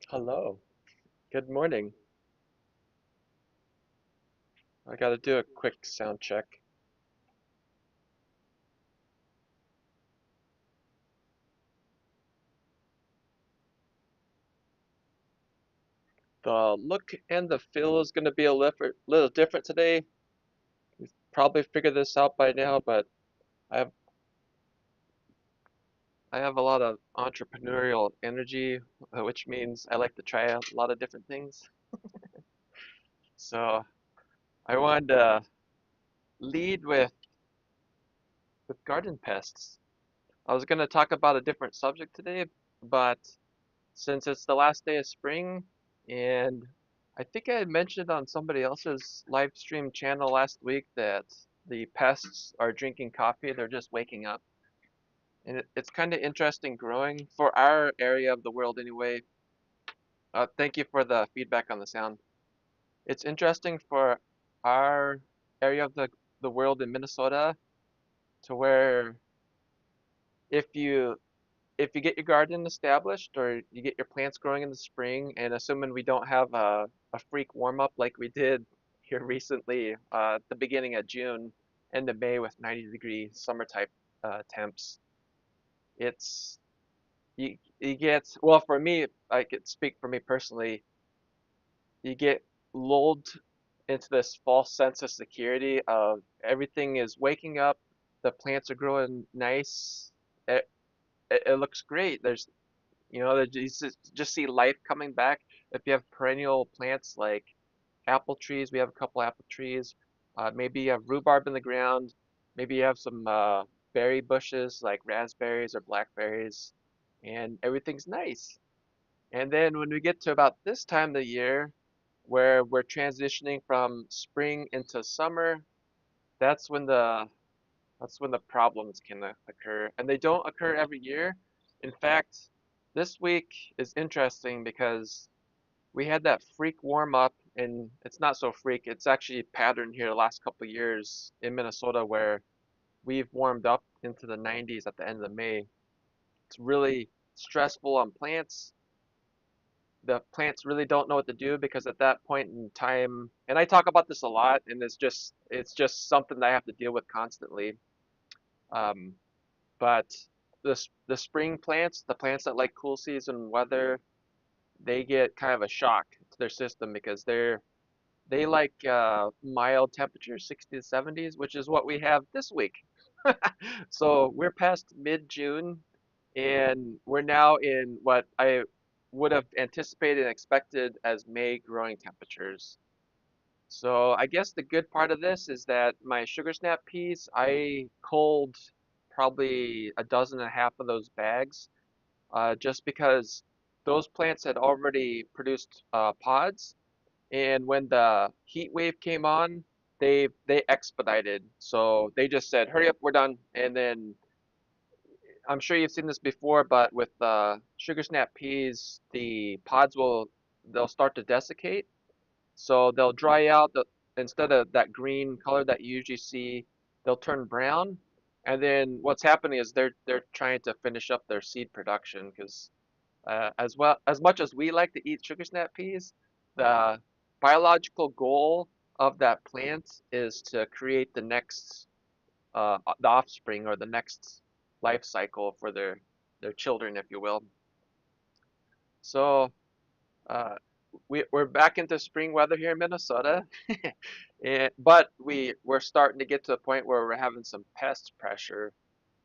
Hello. Good morning. I got to do a quick sound check. The look and the feel is going to be a little different today. You've probably figured this out by now, but I have I have a lot of entrepreneurial energy, which means I like to try a lot of different things. So I wanted to lead with garden pests. I was going to talk about a different subject today, but since it's the last day of spring, and I think I had mentioned on somebody else's live stream channel last week that the pests are drinking coffee, they're just waking up. And it's kind of interesting growing for our area of the world anyway. Thank you for the feedback on the sound. It's interesting for our area of the world in Minnesota to where if you if you get your garden established or you get your plants growing in the spring, and assuming we don't have a freak warm up like we did here recently, at the beginning of June, end of May with 90-degree summer type temps, it's you get well for me, I could speak for me personally, you get lulled into this false sense of security of everything is waking up, the plants are growing nice, it, it looks great. You just see life coming back. If you have perennial plants like apple trees, we have a couple apple trees. Maybe you have rhubarb in the ground. Maybe you have some berry bushes like raspberries or blackberries, and everything's nice. And then when we get to about this time of the year, where we're transitioning from spring into summer, that's when the that's when the problems can occur, and they don't occur every year. In fact, this week is interesting because we had that freak warm up, and it's not so freak. It's actually patterned here the last couple of years in Minnesota where we've warmed up into the 90s at the end of May. It's really stressful on plants. The plants really don't know what to do because at that point in time, and I talk about this a lot, and it's just something that I have to deal with constantly. Um, But the spring plants, the plants that like cool season weather, they get kind of a shock to their system because they like mild temperatures, 60 to 70s, which is what we have this week. So we're past mid-June and we're now in what I would have anticipated and expected as May growing temperatures. So I guess the good part of this is that my sugar snap peas, I culled probably a dozen and a half of those bags, just because those plants had already produced pods, and when the heat wave came on, they expedited. So they just said, "Hurry up, we're done." And then I'm sure you've seen this before, but with sugar snap peas, the pods they'll start to desiccate. So they'll dry out instead of that green color that you usually see, they'll turn brown. And then what's happening is they're trying to finish up their seed production because as much as we like to eat sugar snap peas, the biological goal of that plant is to create the offspring or the next life cycle for their children, if you will. So uh, we're back into spring weather here in Minnesota, but we're starting to get to a point where we're having some pest pressure.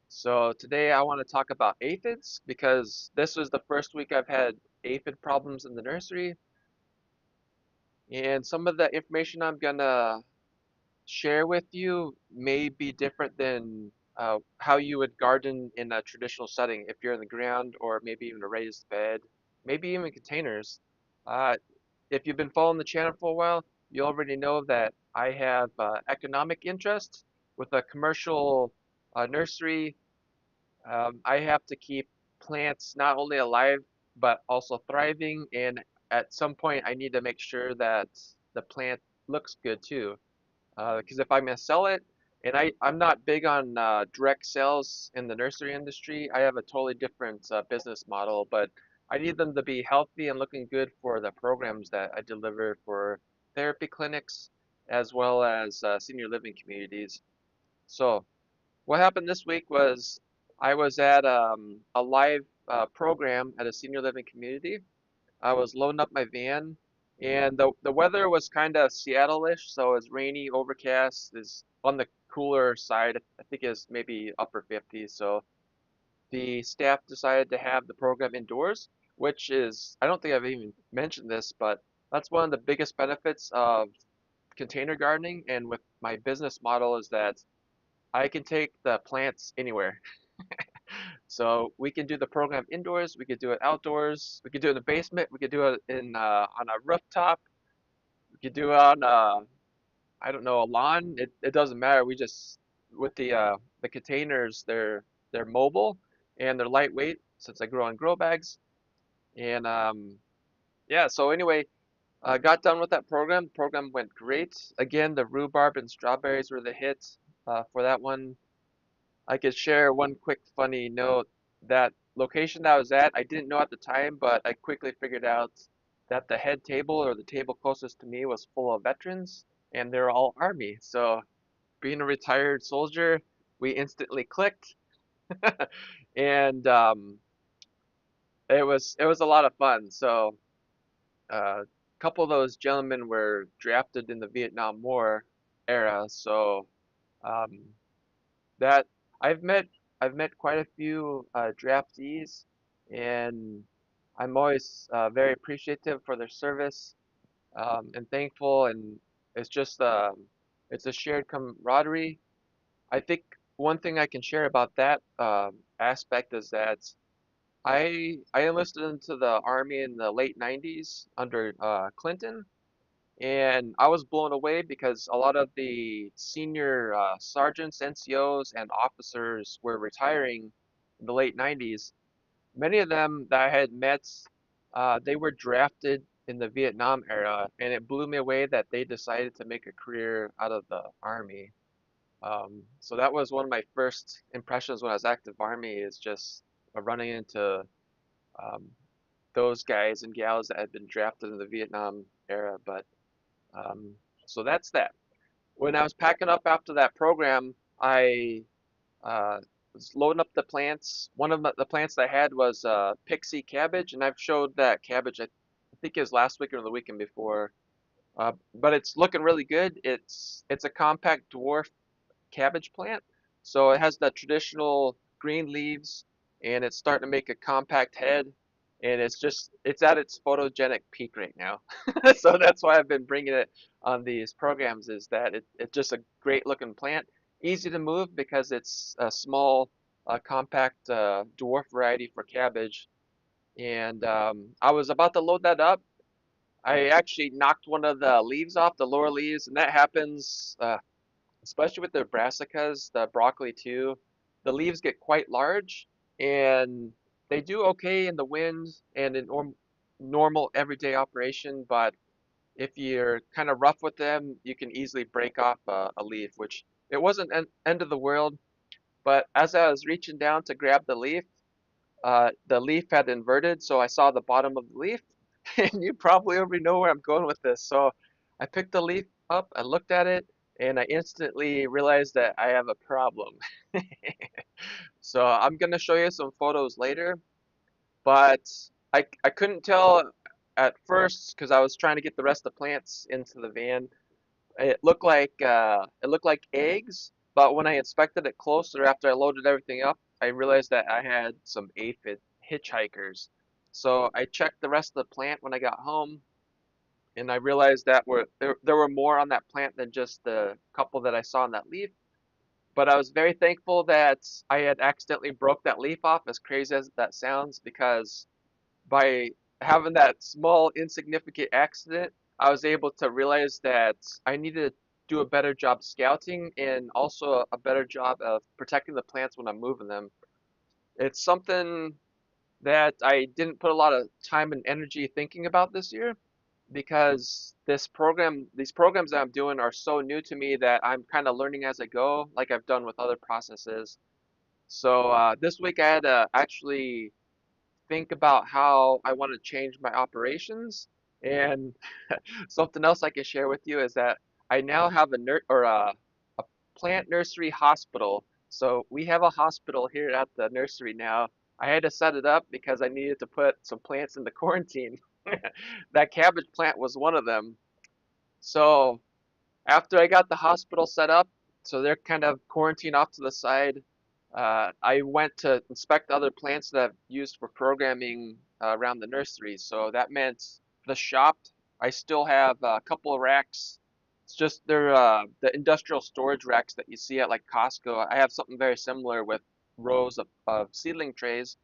So today I want to talk about aphids because this was the first week I've had aphid problems in the nursery, and some of the information I'm gonna share with you may be different than how you would garden in a traditional setting if you're in the ground or maybe even a raised bed, maybe even containers. Uh, if you've been following the channel for a while, you already know that I have economic interest with a commercial nursery. I have to keep plants not only alive but also thriving, and at some point I need to make sure that the plant looks good too. Because if I'm gonna sell it, and I'm not big on direct sales in the nursery industry, I have a totally different business model, but I need them to be healthy and looking good for the programs that I deliver for therapy clinics as well as senior living communities. So what happened this week was I was at a live program at a senior living community. I was loading up my van, and the weather was kind of Seattle-ish, so it's rainy, overcast, is on the cooler side. I think it's maybe upper 50s. So the staff decided to have the program indoors, which is, I don't think I've even mentioned this, but that's one of the biggest benefits of container gardening. And with my business model is that I can take the plants anywhere. So we can do the program indoors, we could do it outdoors, we could do it in the basement, we could do it in on a rooftop, we could do it on I don't know, a lawn. It doesn't matter. We just with the containers, they're mobile and they're lightweight since I grow on grow bags. And yeah, so anyway, I got done with that program. The program went great. Again, the rhubarb and strawberries were the hit for that one. I could share one quick funny note. That location that I was at, I didn't know at the time, but I quickly figured out that the head table or the table closest to me was full of veterans, and they're all Army. So being a retired soldier, we instantly clicked, and it was a lot of fun. So a couple of those gentlemen were drafted in the Vietnam War era, so um, that I've met I've met quite a few draftees, and I'm always very appreciative for their service and thankful, and it's just it's a shared camaraderie. I think one thing I can share about that aspect is that I enlisted into the Army in the late 90s under Clinton, and I was blown away because a lot of the senior sergeants, NCOs, and officers were retiring in the late 90s. Many of them that I had met, they were drafted in the Vietnam era, and it blew me away that they decided to make a career out of the Army. So that was one of my first impressions when I was active Army is just running into um, those guys and gals that had been drafted in the Vietnam era. But um, so that's that. When I was packing up after that program, I uh, was loading up the plants. One of the plants I had was pixie cabbage, and I've showed that cabbage. I think it was last week or the weekend before. But it's looking really good. It's a compact dwarf cabbage plant. So it has the traditional green leaves and it's starting to make a compact head and it's at its photogenic peak right now. So that's why I've been bringing it on these programs is that it's just a great looking plant, easy to move because it's a small compact dwarf variety for cabbage. And I was about to load that up. I actually knocked one of the leaves off, the lower leaves, and that happens especially with the brassicas, the broccoli too. The leaves get quite large and they do okay in the wind and in normal everyday operation, but if you're kind of rough with them, you can easily break off a leaf, which it wasn't an end of the world, but as I was reaching down to grab the leaf had inverted, so I saw the bottom of the leaf, and you probably already know where I'm going with this. So I picked the leaf up, I looked at it, and I instantly realized that I have a problem. So I'm gonna show you some photos later, but I couldn't tell at first because I was trying to get the rest of the plants into the van. It looked like eggs, but when I inspected it closer after I loaded everything up, I realized that I had some aphid hitchhikers. So I checked the rest of the plant when I got home, and I realized that there were more on that plant than just the couple that I saw on that leaf. But I was very thankful that I had accidentally broke that leaf off, as crazy as that sounds, because by having that small insignificant accident, I was able to realize that I needed to do a better job scouting and also a better job of protecting the plants when I'm moving them. It's something that I didn't put a lot of time and energy thinking about this year because these programs that I'm doing are so new to me that I'm kind of learning as I go, like I've done with other processes. So this week I had to actually think about how I want to change my operations. And something else I can share with you is that I now have a plant nursery hospital. So we have a hospital here at the nursery now. I had to set it up because I needed to put some plants into quarantine. That cabbage plant was one of them. So after I got the hospital set up, so they're kind of quarantined off to the side, I went to inspect other plants that I've used for programming around the nursery. So that meant the shop, I still have a couple of racks. It's just they're the industrial storage racks that you see at like Costco. I have something very similar with rows of seedling trays.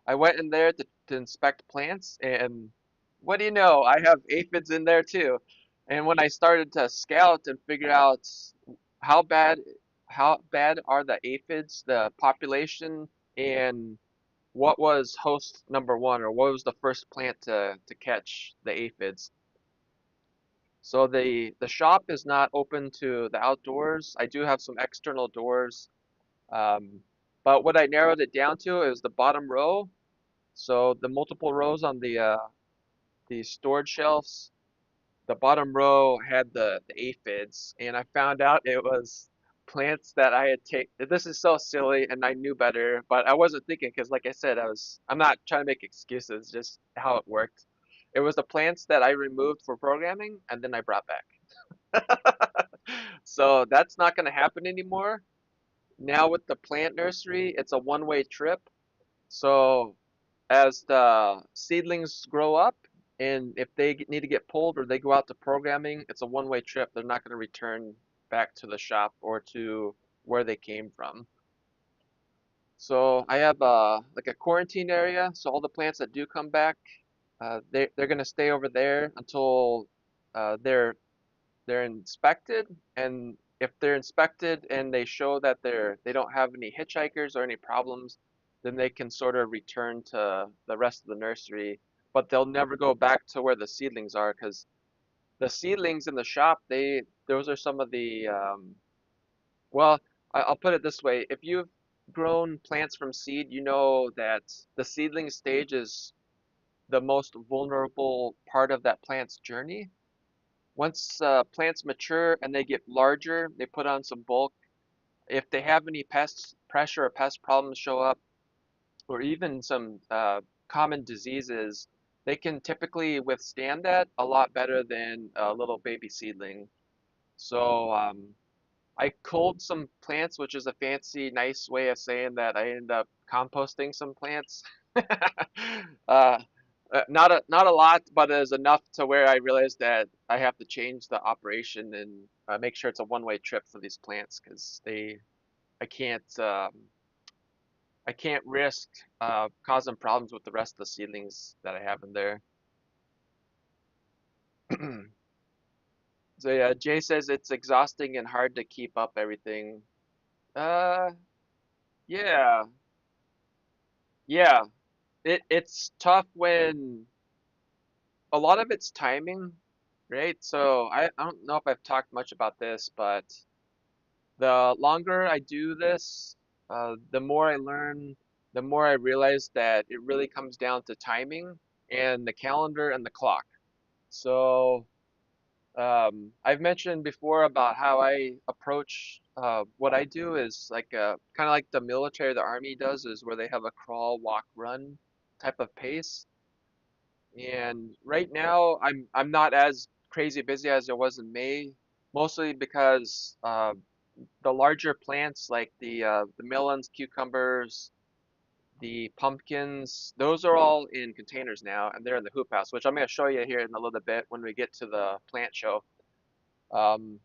I went in there to inspect plants, and what do you know? I have aphids in there too. And when I started to scout and figure out how bad how bad are the aphids, the population, and what was host number one, or what was the first plant to catch the aphids. So the shop is not open to the outdoors. I do have some external doors, um, but what I narrowed it down to is the bottom row. So the multiple rows on the storage shelves, the bottom row had the aphids, and I found out it was plants that I had taken. This is so silly, and I knew better, but I wasn't thinking because, like I said, I'm not trying to make excuses, just how it worked. It was the plants that I removed for programming, and then I brought back. So that's not going to happen anymore. Now with the plant nursery, it's a one-way trip. So as the seedlings grow up and if they need to get pulled or they go out to programming, it's a one-way trip. They're not going to return back to the shop or to where they came from. So I have like a quarantine area. So all the plants that do come back, they're going to stay over there until uh, they're they're inspected, and if they're inspected and they show that they don't have any hitchhikers or any problems, then they can sort of return to the rest of the nursery, but they'll never go back to where the seedlings are because the seedlings in the shop, those are some of the well, I'll put it this way. If you've grown plants from seed, you know that the seedling stage is the most vulnerable part of that plant's journey. Once plants mature and they get larger, they put on some bulk. If they have any pest pressure or pest problems show up, or even some common diseases, they can typically withstand that a lot better than a little baby seedling. So I culled some plants, which is a fancy, nice way of saying that I ended up composting some plants. Uh, not a lot, but it was enough to where I realized that I have to change the operation and make sure it's a one-way trip for these plants because I can't I can't risk causing problems with the rest of the seedlings that I have in there. So yeah, Jay says it's exhausting and hard to keep up everything. Uh, yeah, yeah. It's tough when a lot of it's timing, right? So I don't know if I've talked much about this, but the longer I do this, the more I learn, the more I realize that it really comes down to timing and the calendar and the clock. So I've mentioned before about how I approach what I do is like kind of like the military, the army does, is where they have a crawl, walk, run type of pace. And right now, I'm not as crazy busy as I was in May, mostly because the larger plants like the melons, cucumbers, the pumpkins, those are all in containers now, and they're in the hoop house, which I'm going to show you here in a little bit when we get to the plant show. Um,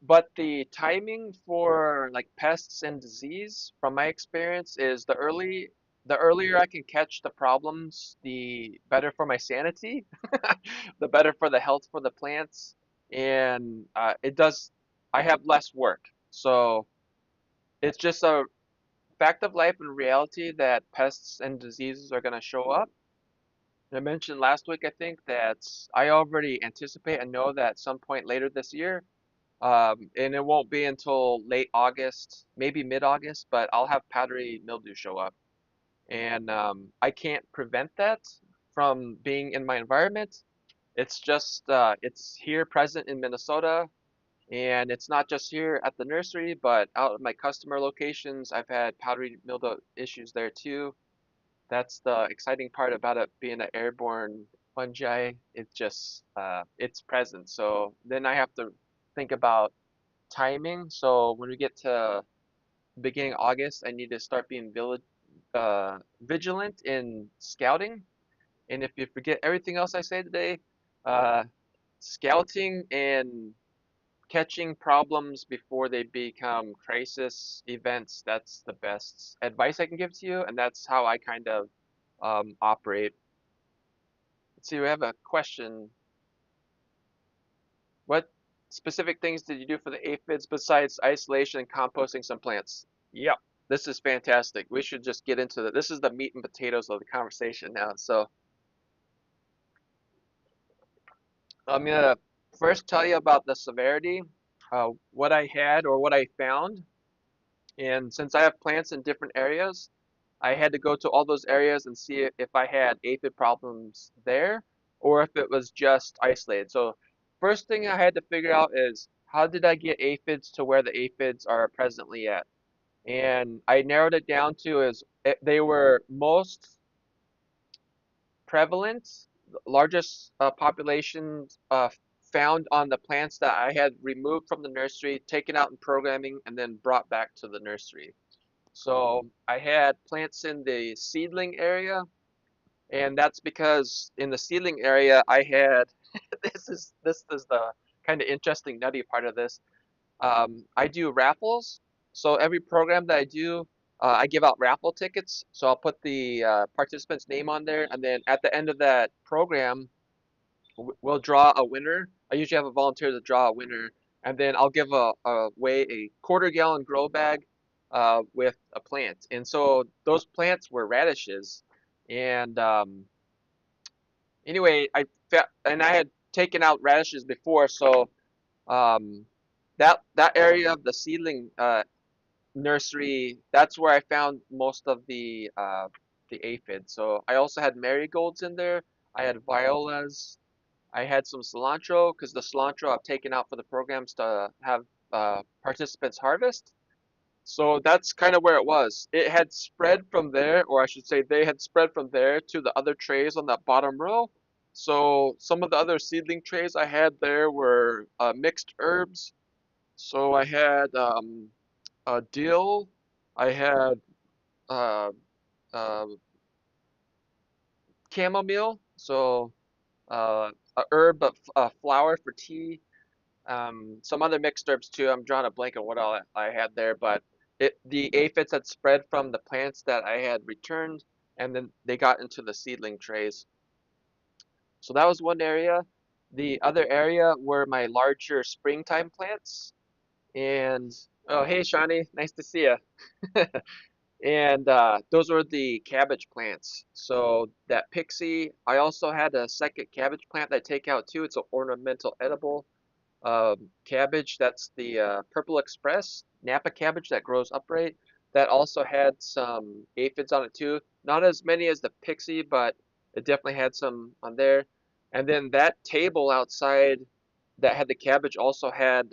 but the timing for like pests and disease, from my experience, is the earlier I can catch the problems, the better for my sanity, the better for the health for the plants, and I have less work. So it's just a fact of life and reality that pests and diseases are going to show up. I mentioned last week, I think, that I already anticipate and know that at some point later this year, and it won't be until late August, maybe mid-August, but I'll have powdery mildew show up. and I can't prevent that from being in my environment. It's just it's here present in Minnesota, and it's not just here at the nursery, but out at my customer locations. I've had powdery mildew issues there too. That's the exciting part about it being an airborne fungi. It just it's present. So then I have to think about timing. So when we get to beginning of August, I need to start being vigilant in scouting. And if you forget everything else I say today, uh, scouting and catching problems before they become crisis events, that's the best advice I can give to you, and that's how I kind of operate. Let's see, we have a question. What specific things did you do for the aphids besides isolation and composting some plants? Yep, this is fantastic. We should just get into it. This is the meat and potatoes of the conversation now. So I'm gonna first tell you about the severity, what I had or what I found. And since I have plants in different areas, I had to go to all those areas and see if I had aphid problems there or if it was just isolated. So first thing I had to figure out is how did I get aphids to where the aphids are presently at? And I narrowed it down to they were most prevalent, largest populations found on the plants that I had removed from the nursery, taken out in programming, and then brought back to the nursery. So I had plants in the seedling area, and that's because in the seedling area I had this is the kind of interesting nutty part of this. I do raffles, so every program that I do, I give out raffle tickets. So I'll put the participant's name on there, and then at the end of that program, we'll draw a winner. I usually have a volunteer to draw a winner, and then I'll give away a quarter-gallon grow bag with a plant. And so those plants were radishes, and anyway, and I had taken out radishes before, so um, that area of the seedling nursery, that's where I found most of the aphids. So I also had marigolds in there. I had violas. I had some cilantro because the cilantro I've taken out for the programs to have participants harvest. So that's kind of where it was. It had spread from there, or I should say, they had spread from there to the other trays on that bottom row. So some of the other seedling trays I had there were mixed herbs. So I had dill, I had uh, uh, chamomile, so a herb, but a flower for tea. Some other mixed herbs too. I'm drawing a blank on what all I had there, but the aphids had spread from the plants that I had returned, and then they got into the seedling trays. So that was one area. The other area were my larger springtime plants. And oh, hey, Shawnee, nice to see you. And those were the cabbage plants. So that pixie, I also had a second cabbage plant that I take out too. It's an ornamental edible cabbage. That's the Purple Express Napa cabbage that grows upright. That also had some aphids on it too. Not as many as the pixie, but it definitely had some on there. And then that table outside that had the cabbage also had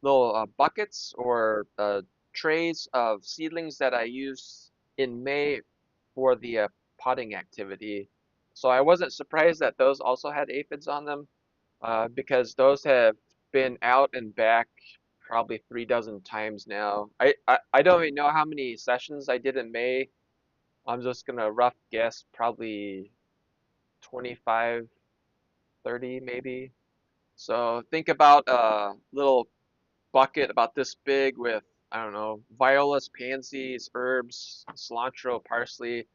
little buckets or trays of seedlings that I use in May for the potting activity. So I wasn't surprised that those also had aphids on them because those have been out and back probably 3 dozen times now. I don't even know how many sessions I did in May. I'm just gonna rough guess probably 25, 30 maybe. So think about a little bucket about this big with, I don't know, violas, pansies, herbs, cilantro, parsley.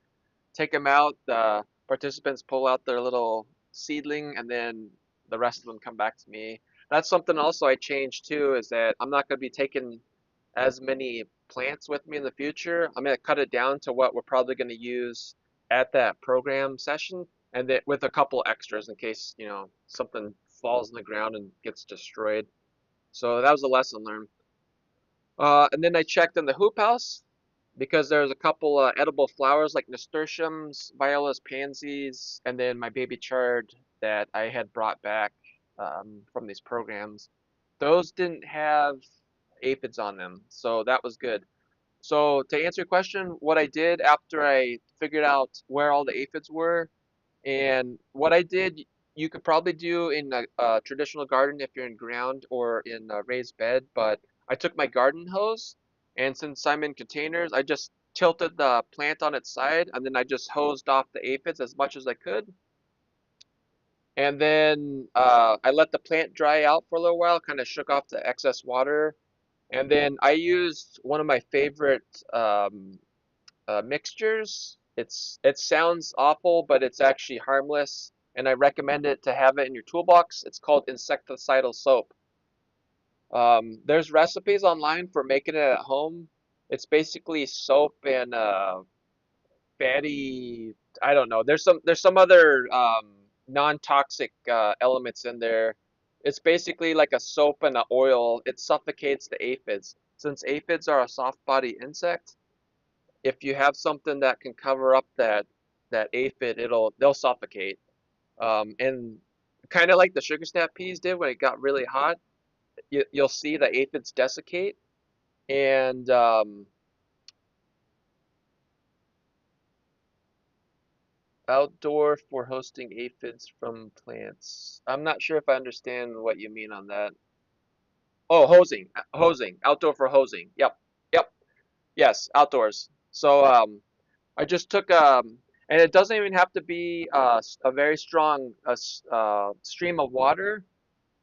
Take them out. The participants pull out their little seedling, and then the rest of them come back to me. That's something also I changed too, is that I'm not going to be taking as many plants with me in the future. I'm going to cut it down to what we're probably going to use at that program session, and then with a couple extras in case, something falls in the ground and gets destroyed. So that was a lesson learned. And then I checked in the hoop house. because there's a couple edible flowers like nasturtiums, violas, pansies, and then my baby chard that I had brought back from these programs. Those didn't have aphids on them, so that was good. So to answer your question, what I did after I figured out where all the aphids were, and what I did, you could probably do in a traditional garden if you're in ground or in a raised bed, but I took my garden hose, and since I'm in containers, I just tilted the plant on its side, and then I just hosed off the aphids as much as I could. And then I let the plant dry out for a little while, kind of shook off the excess water. And then I used one of my favorite mixtures. It sounds awful, but it's actually harmless, and I recommend it to have it in your toolbox. It's called insecticidal soap. There's recipes online for making it at home. It's basically soap and fatty. I don't know. There's some other non-toxic elements in there. It's basically like a soap and an oil. It suffocates the aphids. Since aphids are a soft body insect, if you have something that can cover up that aphid, they'll suffocate. And kind of like the sugar snap peas did when it got really hot, you'll see the aphids desiccate. And outdoor for hosting aphids from plants. I'm not sure if I understand what you mean on that. Oh, hosing, outdoor for hosing. Yep, yep, yes, outdoors. So I just took and it doesn't even have to be a very strong stream of water.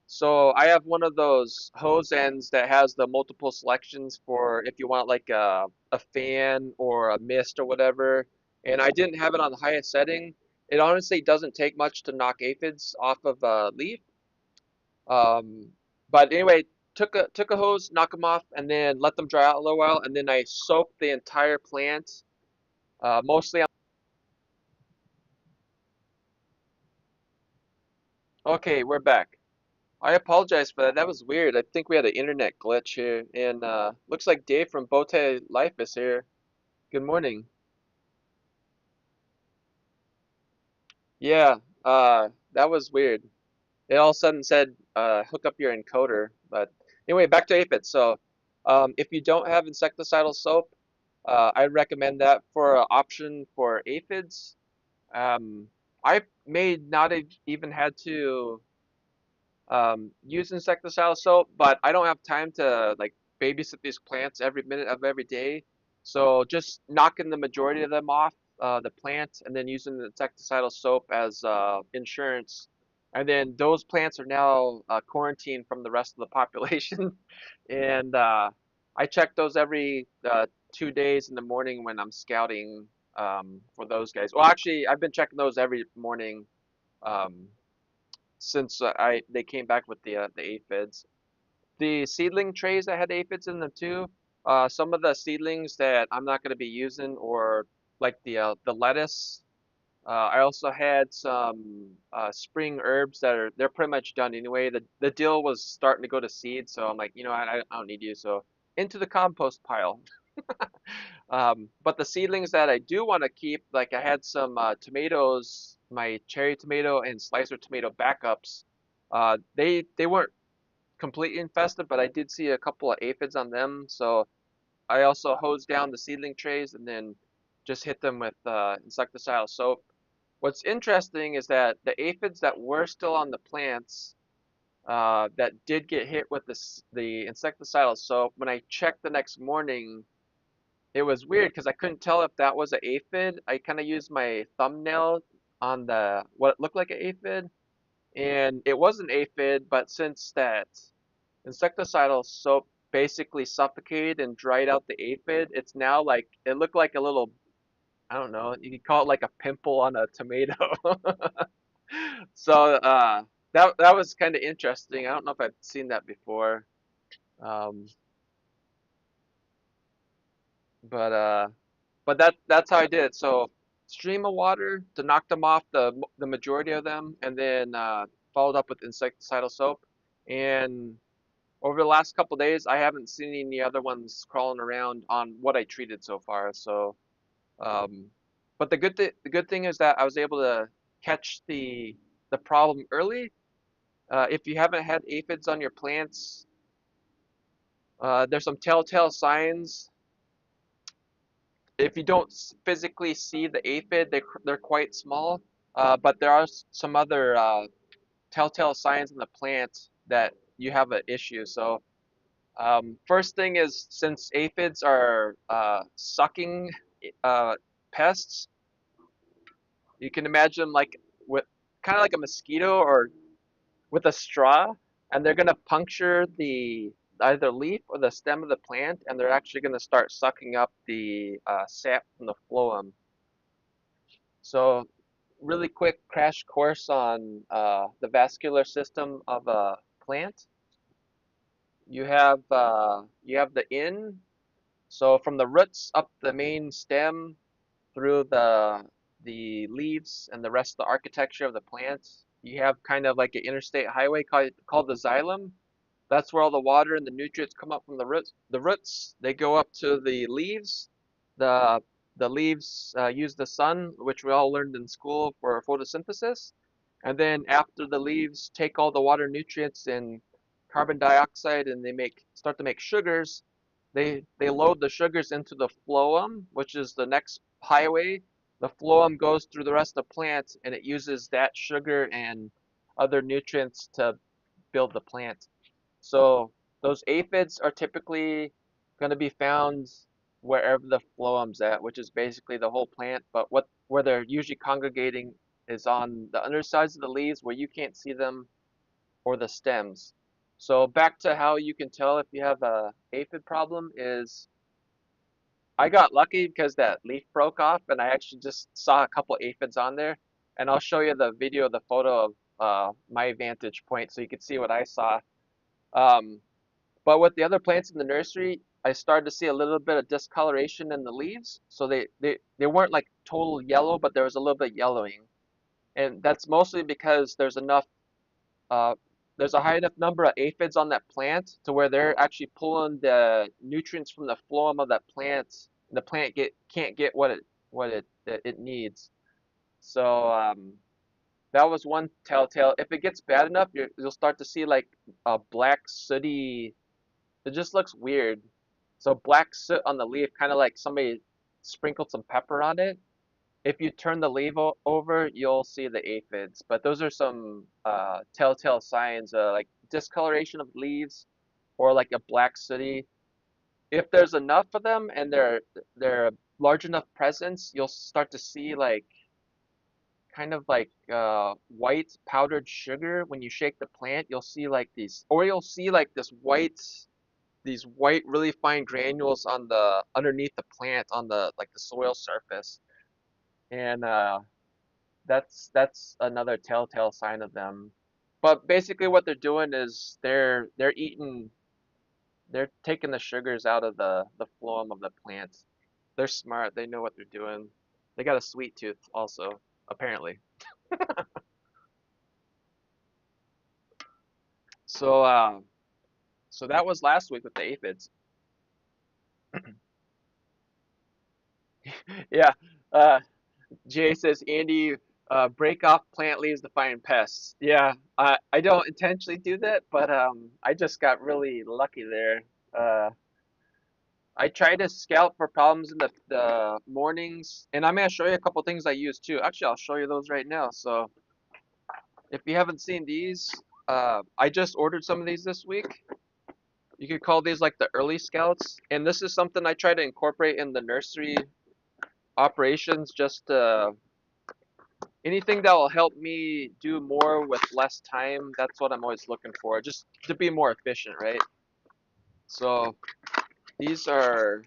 So I have one of those hose ends that has the multiple selections for if you want like a fan or a mist or whatever. And I didn't have it on the highest setting. It honestly doesn't take much to knock aphids off of a leaf. Um, but anyway, took a hose, knock them off, and then let them dry out a little while, and then I soaked the entire plant, mostly. Okay, we're back. I apologize for that. That was weird. I think we had an internet glitch here, and looks like Dave from Bote Life is here. Good morning. Yeah, that was weird. It all of a sudden said hook up your encoder. But anyway, back to aphids. So, if you don't have insecticidal soap, I recommend that for an option for aphids. I may not have even had to use insecticidal soap, but I don't have time to like babysit these plants every minute of every day. So just knocking the majority of them off the plant and then using the insecticidal soap as insurance. And then those plants are now quarantined from the rest of the population. And I check those every 2 days in the morning when I'm scouting for those guys. Well, actually, I've been checking those every morning. Um, since I they came back with the aphids. The seedling trays that had aphids in them too. Some of the seedlings that I'm not going to be using, or like the lettuce. I also had some spring herbs that they're pretty much done anyway. The dill was starting to go to seed, so I'm like, I don't need you. So into the compost pile. But the seedlings that I do want to keep, like I had some tomatoes, my cherry tomato and slicer tomato backups. They weren't completely infested, but I did see a couple of aphids on them. So I also hosed down the seedling trays and then just hit them with insecticidal soap. What's interesting is that the aphids that were still on the plants that did get hit with the insecticidal soap, when I checked the next morning, it was weird because I couldn't tell if that was an aphid. I kind of used my thumbnail on the what looked like an aphid, and it was an aphid, but since that insecticidal soap basically suffocated and dried out the aphid, it's now like it looked like a little, I don't know, you could call it like a pimple on a tomato. So that was kind of interesting. I don't know if I've seen that before. Um, but that's how I did it. So stream of water to knock them off, the majority of them, and then followed up with insecticidal soap. And over the last couple days, I haven't seen any other ones crawling around on what I treated so far. So, um, but the good thing is that I was able to catch the problem early. If you haven't had aphids on your plants, there's some telltale signs. If you don't physically see the aphid, they're quite small, but there are some other telltale signs in the plant that you have an issue. So first thing is, since aphids are sucking uh, pests, you can imagine like with kind of like a mosquito or with a straw, and they're gonna puncture the either leaf or the stem of the plant, and they're actually gonna start sucking up the sap from the phloem. So, really quick crash course on the vascular system of a plant. You have the in, so from the roots up the main stem through the leaves and the rest of the architecture of the plant. You have kind of like an interstate highway called the xylem. That's where all the water and the nutrients come up from the roots. The roots, they go up to the leaves. The the leaves use the sun, which we all learned in school for photosynthesis. And then after the leaves take all the water nutrients and carbon dioxide and they make start to make sugars, they load the sugars into the phloem, which is the next highway. The phloem goes through the rest of the plant and it uses that sugar and other nutrients to build the plant. So those aphids are typically going to be found wherever the phloem's at, which is basically the whole plant. But where they're usually congregating is on the undersides of the leaves where you can't see them, or the stems. So back to how you can tell if you have a aphid problem is I got lucky because that leaf broke off and I actually just saw a couple aphids on there. And I'll show you the video, the photo of my vantage point so you can see what I saw. Um, but with the other plants in the nursery, I started to see a little bit of discoloration in the leaves. So they weren't like total yellow, but there was a little bit yellowing. And that's mostly because uh, there's a high enough number of aphids on that plant to where they're actually pulling the nutrients from the phloem of that plant. And the plant can't get what it needs. So that was one telltale. If it gets bad enough, you'll start to see like a black sooty. It just looks weird. So black soot on the leaf, kind of like somebody sprinkled some pepper on it. If you turn the leaf over, you'll see the aphids. But those are some telltale signs, like discoloration of leaves or like a black sooty. If there's enough of them and they're a large enough presence, you'll start to see like kind of like white powdered sugar. When you shake the plant, you'll see like these, or you'll see like these white, really fine granules on the underneath the plant on the like the soil surface, and that's another telltale sign of them. But basically, what they're doing is they're taking the sugars out of the phloem of the plant. They're smart. They know what they're doing. They got a sweet tooth also, apparently. So so that was last week with the aphids. Yeah. Uh, Jay says, Andy, break off plant leaves to find pests. Yeah, I don't intentionally do that, but I just got really lucky there. I try to scout for problems in the mornings, and I'm gonna show you a couple things I use too. Actually, I'll show you those right now. So if you haven't seen these, I just ordered some of these this week. You could call these like the early scouts, and this is something I try to incorporate in the nursery operations, just anything that will help me do more with less time. That's what I'm always looking for, just to be more efficient, right? So these are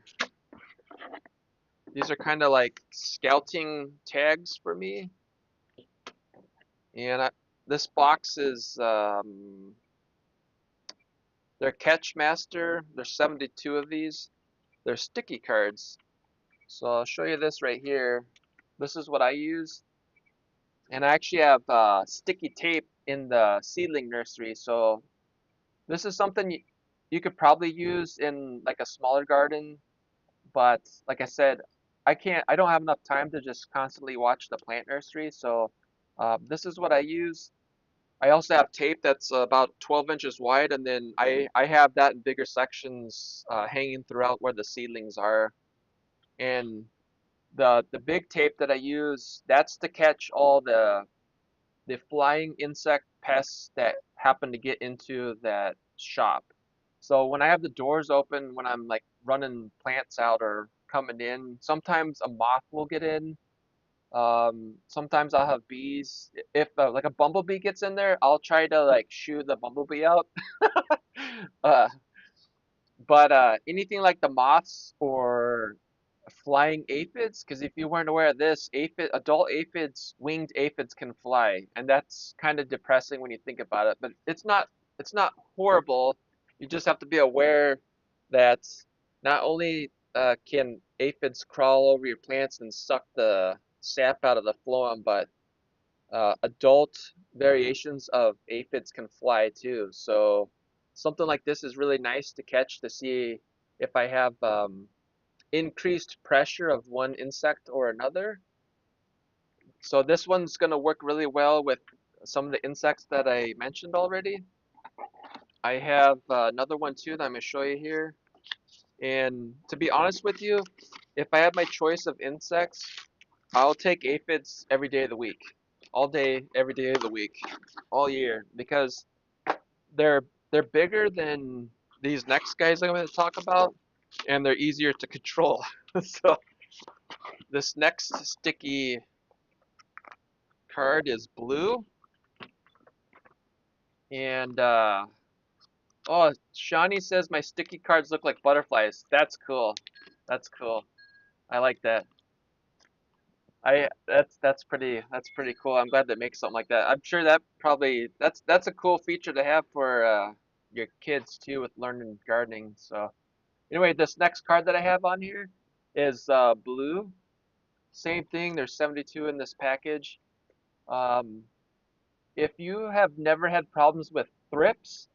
these are kind of like scouting tags for me, and this box is they're Catchmaster. There's 72 of these. They're sticky cards. So I'll show you this right here. This is what I use, and I actually have sticky tape in the seedling nursery. So this is something. you could probably use in like a smaller garden, but like I said, I don't have enough time to just constantly watch the plant nursery. So this is what I use. I also have tape that's about 12 inches wide, and then I have that in bigger sections hanging throughout where the seedlings are. And the big tape that I use, that's to catch all the flying insect pests that happen to get into that shop. So when I have the doors open, when I'm like running plants out or coming in, sometimes a moth will get in. Sometimes I'll have bees. If like a bumblebee gets in there, I'll try to like shoo the bumblebee out. Uh, but anything like the moths or flying aphids, because if you weren't aware of this, adult aphids, winged aphids can fly, and that's kind of depressing when you think about it. But it's not horrible. You just have to be aware that not only can aphids crawl over your plants and suck the sap out of the phloem, but adult variations of aphids can fly too. So something like this is really nice to catch to see if I have increased pressure of one insect or another. So this one's going to work really well with some of the insects that I mentioned already. I have another one too that I'm going to show you here. And to be honest with you, if I had my choice of insects, I'll take aphids every day of the week. All day, every day of the week, all year, because they're they're bigger than these next guys I'm going to talk about, and they're easier to control. So this next sticky card is blue, and oh, Shawnee says my sticky cards look like butterflies. That's cool. That's cool. I like that. That's pretty cool. I'm glad they make something like that. I'm sure that probably that's a cool feature to have for your kids too with learning gardening. So anyway, this next card that I have on here is blue. Same thing. There's 72 in this package. Um, if you have never had problems with thrips,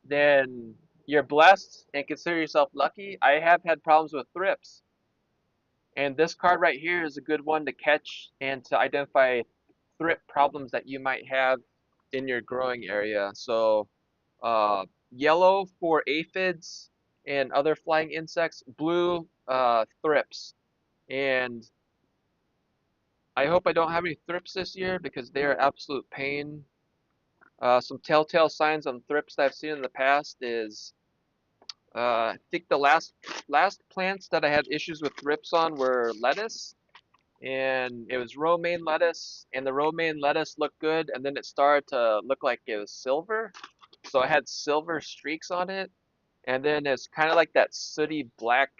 then you're blessed and consider yourself lucky. I have had problems with thrips, and this card right here is a good one to catch and to identify thrip problems that you might have in your growing area. So, yellow for aphids and other flying insects, blue thrips. And I hope I don't have any thrips this year because they are absolute pain. Some telltale signs on thrips that I've seen in the past is I think the last plants that I had issues with thrips on were lettuce, and it was romaine lettuce, and the romaine lettuce looked good, and then it started to look like it was silver, so it had silver streaks on it, and then it's kind of like that sooty black,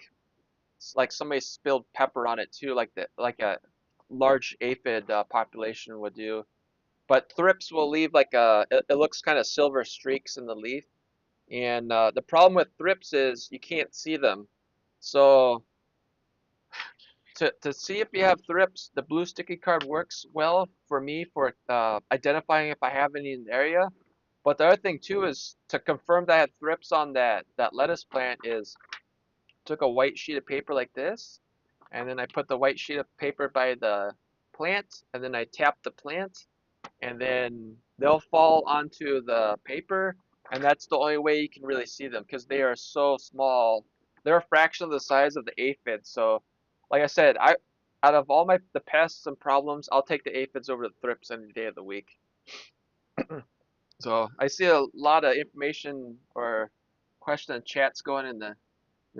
like somebody spilled pepper on it too, like a large aphid population would do. But thrips will leave like it looks kind of silver streaks in the leaf. And the problem with thrips is you can't see them. So to see if you have thrips, the blue sticky card works well for me for identifying if I have any in the area. But the other thing too is to confirm that I had thrips on that lettuce plant is took a white sheet of paper like this, and then I put the white sheet of paper by the plant, and then I tap the plant, and then they'll fall onto the paper, and that's the only way you can really see them because they are so small. They're a fraction of the size of the aphid. So, like I said, I out of all the pests and problems, I'll take the aphids over the thrips any day of the week. So I see a lot of information or question and chats going in the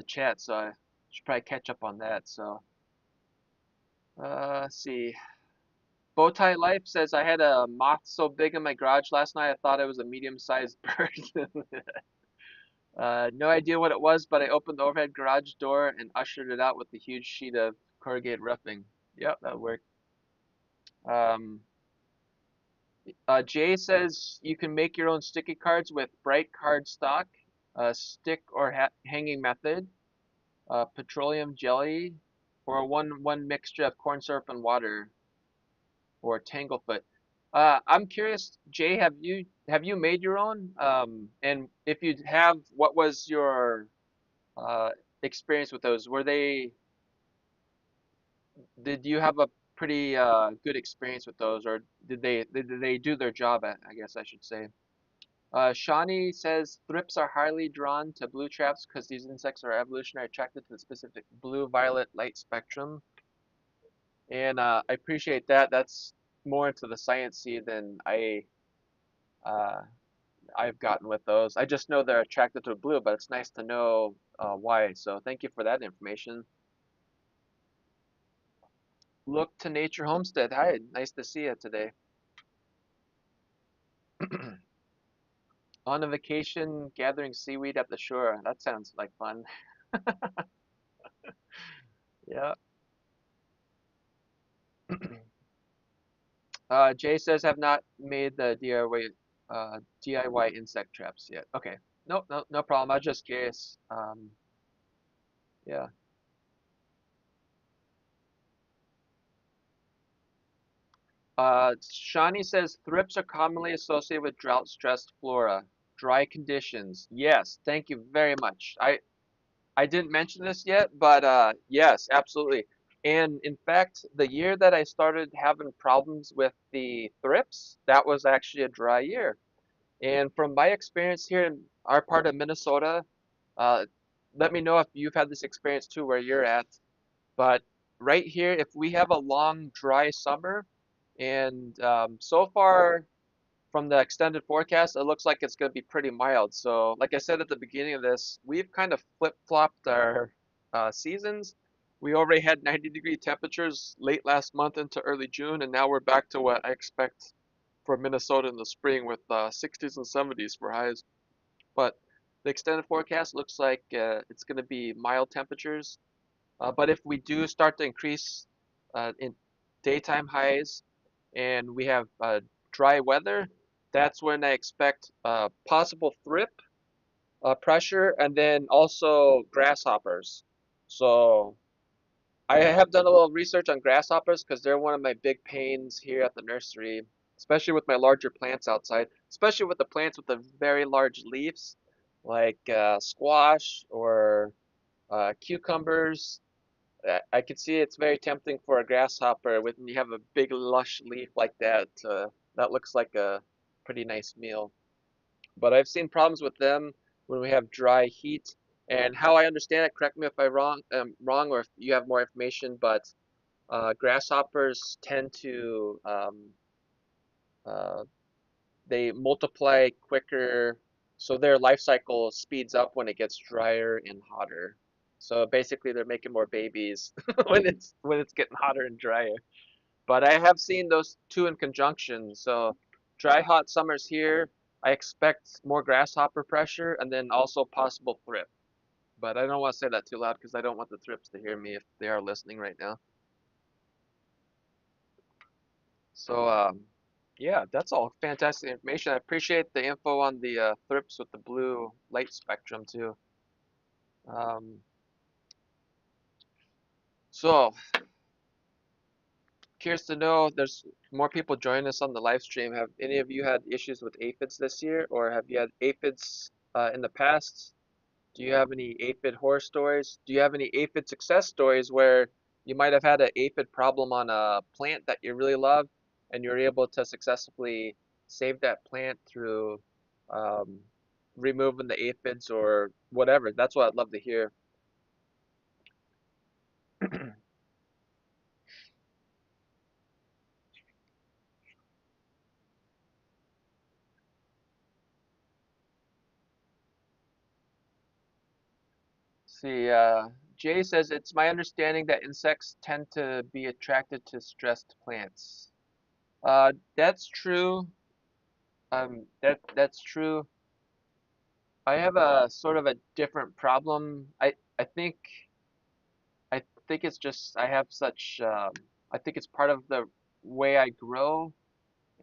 chat, so I should probably catch up on that. So, let's see. Bowtie Life says I had a moth so big in my garage last night I thought it was a medium-sized bird. No idea what it was, but I opened the overhead garage door and ushered it out with a huge sheet of corrugated roofing. Yep, that worked. Um, Jay says you can make your own sticky cards with bright card stock, stick or hanging method, petroleum jelly, or one mixture of corn syrup and water, or tanglefoot. I'm curious, Jay, have you made your own? And if you have, what was your uh, experience with those? Did you have a pretty good experience with those, or did they do their job? I guess I should say. Shawnee says thrips are highly drawn to blue traps because these insects are evolutionarily attracted to the specific blue-violet light spectrum, and I appreciate that. That's more into the sciencey than uh, I've gotten with those. I just know they're attracted to blue, but it's nice to know why. So thank you for that information. Look to Nature Homestead. Hi, nice to see you today. On a vacation gathering seaweed at the shore. That sounds like fun. Yeah. Jay says have not made the DIY insect traps yet. Okay. No, no, no problem. I was just curious. Yeah. Shawnee says thrips are commonly associated with drought-stressed flora, dry conditions. Yes, thank you very much. I didn't mention this yet, but yes, absolutely. And in fact, the year that I started having problems with the thrips, that was actually a dry year. And from my experience here in our part of Minnesota, uh, let me know if you've had this experience too where you're at. But right here, if we have a long, dry summer, and so far from the extended forecast, it looks like it's going to be pretty mild. So, like I said at the beginning of this, we've kind of flip-flopped our seasons. We already had 90-degree temperatures late last month into early June, and now we're back to what I expect for Minnesota in the spring with 60s and 70s for highs. But the extended forecast looks like it's going to be mild temperatures. But if we do start to increase in daytime highs and we have dry weather, that's when I expect possible thrip pressure and then also grasshoppers. So I have done a little research on grasshoppers because they're one of my big pains here at the nursery, especially with my larger plants outside, especially with the plants with the very large leaves like squash or cucumbers. I could see it's very tempting for a grasshopper when you have a big lush leaf like that. That looks like a pretty nice meal. But I've seen problems with them when we have dry heat. And how I understand it, correct me if I'm wrong or if you have more information, but grasshoppers tend to uh, they multiply quicker, so their life cycle speeds up when it gets drier and hotter. So basically, they're making more babies when it's getting hotter and drier. But I have seen those two in conjunction. So dry, hot summers here, I expect more grasshopper pressure and then also possible thrip. But I don't want to say that too loud because I don't want the thrips to hear me if they are listening right now. So, yeah, that's all fantastic information. I appreciate the info on the thrips with the blue light spectrum too. Um, so, curious to know, there's more people joining us on the live stream. Have any of you had issues with aphids this year, or have you had aphids in the past? Do you have any aphid horror stories? Do you have any aphid success stories where you might have had an aphid problem on a plant that you really love and you're able to successfully save that plant through um, removing the aphids or whatever? That's what I'd love to hear. See, Jay says it's my understanding that insects tend to be attracted to stressed plants. That's true. That's true. I have a sort of a different problem. I think I think it's just I have such I think it's part of the way I grow,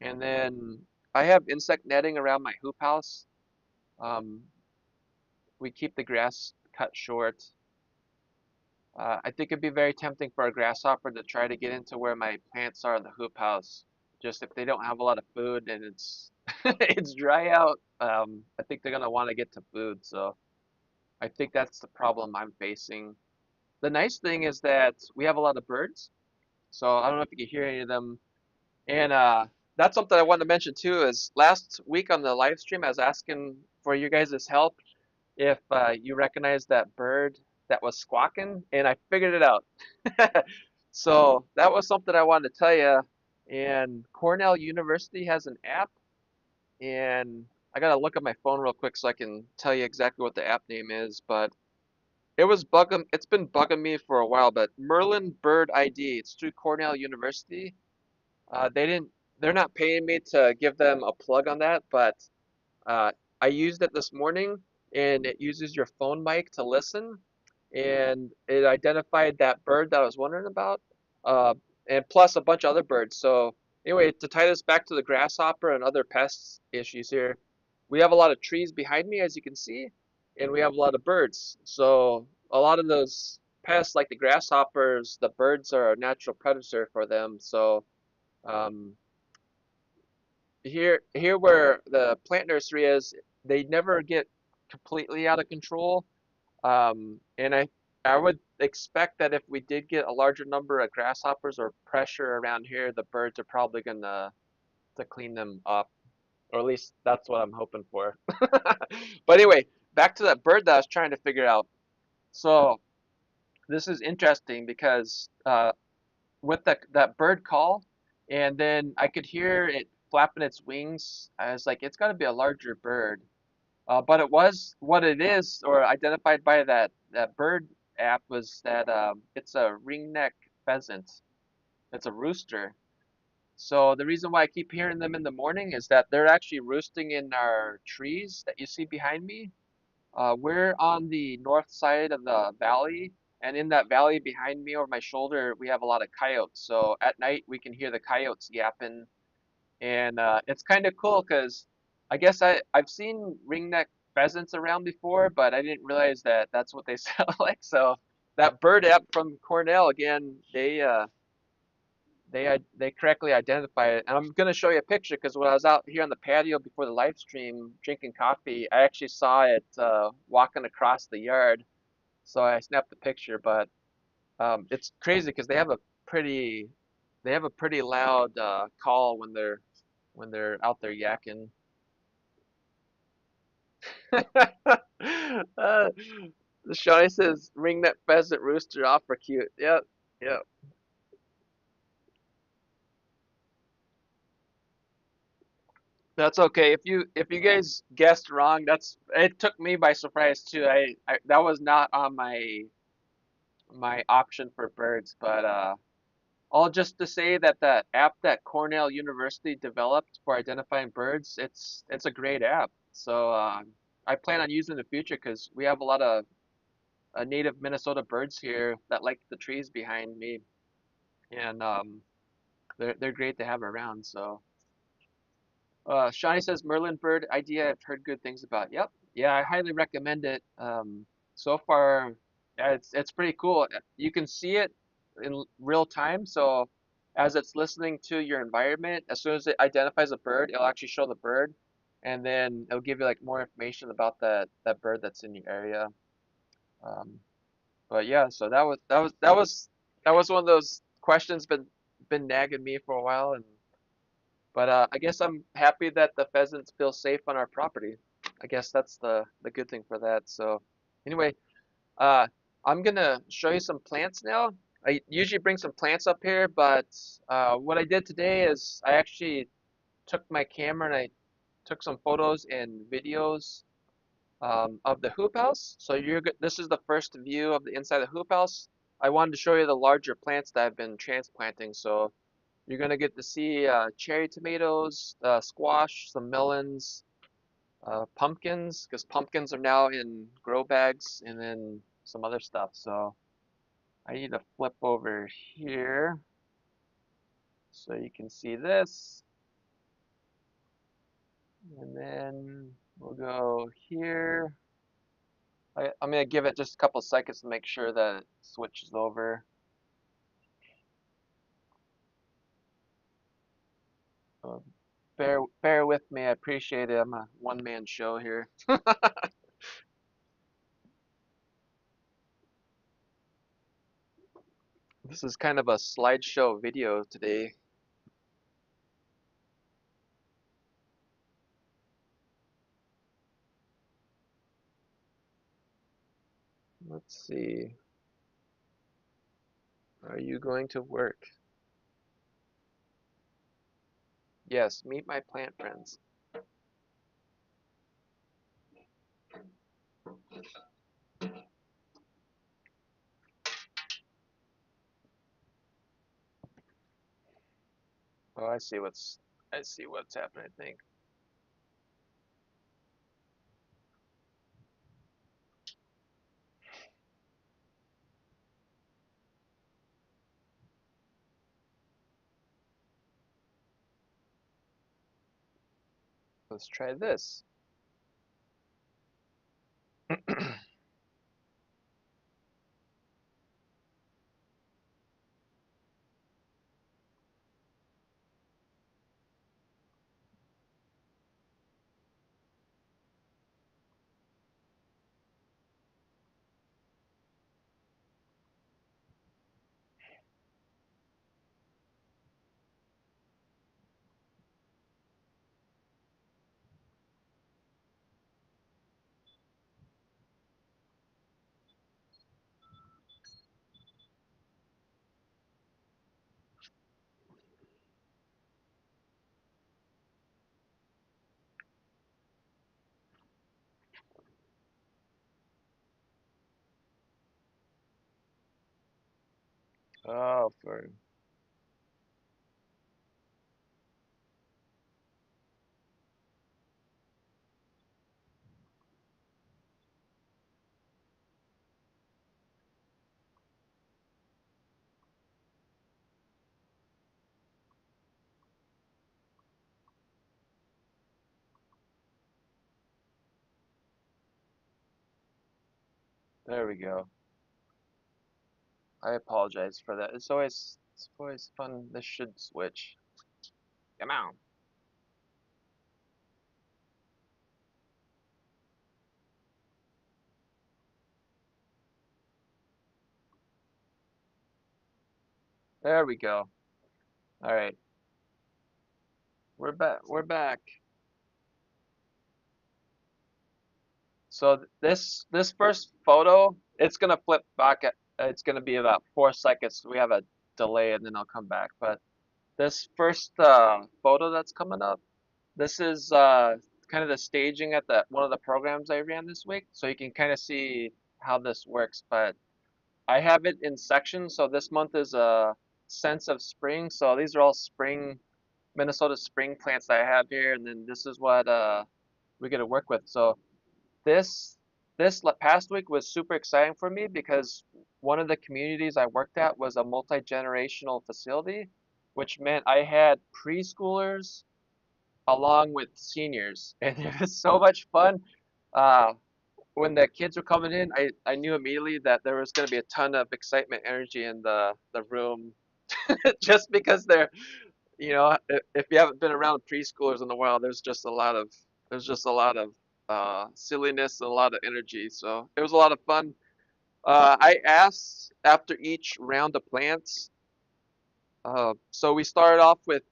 and then I have insect netting around my hoop house. Um, we keep the grass cut short. I think it'd be very tempting for a grasshopper to try to get into where my plants are in the hoop house, just if they don't have a lot of food and it's it's dry out, I think they're gonna want to get to food. So I think that's the problem I'm facing. The nice thing is that we have a lot of birds, so I don't know if you can hear any of them. And that's something I wanted to mention too. Is last week on the live stream, I was asking for you guys' help if you recognize that bird that was squawking, and I figured it out. So that was something I wanted to tell you. And Cornell University has an app, and I gotta look at my phone real quick so I can tell you exactly what the app name is. But it's been bugging me for a while. But Merlin Bird ID, it's through Cornell University. They didn't, they're not paying me to give them a plug on that, but uh, I used it this morning, and it uses your phone mic to listen, and it identified that bird that I was wondering about, uh, and plus a bunch of other birds. So anyway, to tie this back to the grasshopper and other pests issues here, we have a lot of trees behind me, as you can see, and we have a lot of birds. So a lot of those pests, like the grasshoppers, the birds are a natural predator for them. So um, here where the plant nursery is, they never get completely out of control. And I would expect that if we did get a larger number of grasshoppers or pressure around here, the birds are probably gonna to clean them up, or at least that's what I'm hoping for. But anyway, back to that bird that I was trying to figure out. So this is interesting because with that bird call, and then I could hear it flapping its wings. I was like, it's got to be a larger bird. But it was what it is, or identified by that bird app, was that it's a ringneck pheasant. It's a rooster. So the reason why I keep hearing them in the morning is that they're actually roosting in our trees that you see behind me. We're on the north side of the valley, and in that valley behind me over my shoulder, we have a lot of coyotes. So at night, we can hear the coyotes yapping, and it's kind of cool because I guess I've seen ringneck pheasants around before, but I didn't realize that that's what they sound like. So that bird app from Cornell again, they correctly identify it. And I'm gonna show you a picture because when I was out here on the patio before the live stream drinking coffee, I actually saw it walking across the yard. So I snapped the picture. But it's crazy because pretty they have a pretty loud call when they're out there yakking. uh, Shawnee says, "Ring that pheasant rooster off for cute." Yep, yep. That's okay. If you guys guessed wrong, that's it took me by surprise too. I that was not on my option for birds, but all just to say that the app that Cornell University developed for identifying birds, it's a great app. So I plan on using it in the future because we have a lot of native Minnesota birds here that like the trees behind me, and they're great to have around. So Shawnee says Merlin bird idea. I've heard good things about. Yep, yeah, I highly recommend it. So far, yeah, it's pretty cool. You can see it in real time. So as it's listening to your environment, as soon as it identifies a bird, it'll actually show the bird, and then it'll give you like more information about that bird that's in your area. Um, but yeah, so that was one of those questions been nagging me for a while, and but I guess I'm happy that the pheasants feel safe on our property. I guess that's the good thing for that. So anyway, uh, I'm gonna show you some plants now. I usually bring some plants up here, but what I did today is I actually took my camera and I took some photos and videos of the hoop house. So this is the first view of the inside of the hoop house. I wanted to show you the larger plants that I've been transplanting. So you're gonna get to see cherry tomatoes, squash, some melons, pumpkins, because pumpkins are now in grow bags, and then some other stuff. So I need to flip over here so you can see this, and then we'll go here. I'm gonna give it just a couple seconds to make sure that it switches over. Uh, bear with me. I appreciate it. I'm a one-man show here. This is kind of a slideshow video today. Let's see. Are you going to work? Yes, meet my plant friends. Oh, I see what's happening, I think. Let's try this. Oh, there we go. I apologize for that. It's always fun. This should switch. Come on. There we go. All right. We're back. We're back. So this first photo, it's gonna flip back at it's gonna be about 4 seconds. We have a delay and then I'll come back. But this first photo that's coming up, this is kind of the staging at the one of the programs I ran this week, so you can kind of see how this works. But I have it in sections, so this month is a sense of spring. So these are all spring Minnesota spring plants that I have here, and then this is what we get to work with. So this past week was super exciting for me because one of the communities I worked at was a multi-generational facility, which meant I had preschoolers along with seniors, and it was so much fun. Uh, when the kids were coming in, I knew immediately that there was going to be a ton of excitement, energy in the room, just because they're, if you haven't been around preschoolers in a while, there's just a lot of silliness and a lot of energy. So it was a lot of fun. I asked after each round of plants. So we started off with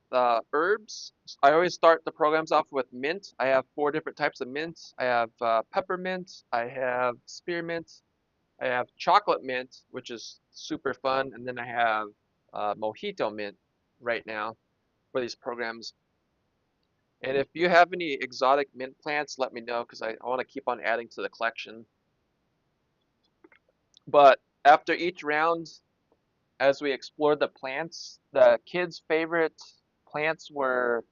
herbs. I always start the programs off with mint. I have 4 different types of mint. I have peppermint. I have spearmint. I have chocolate mint, which is super fun, and then I have mojito mint right now for these programs. And if you have any exotic mint plants, let me know because I want to keep on adding to the collection. But after each round, as we explored the plants, the kids' favorite plants were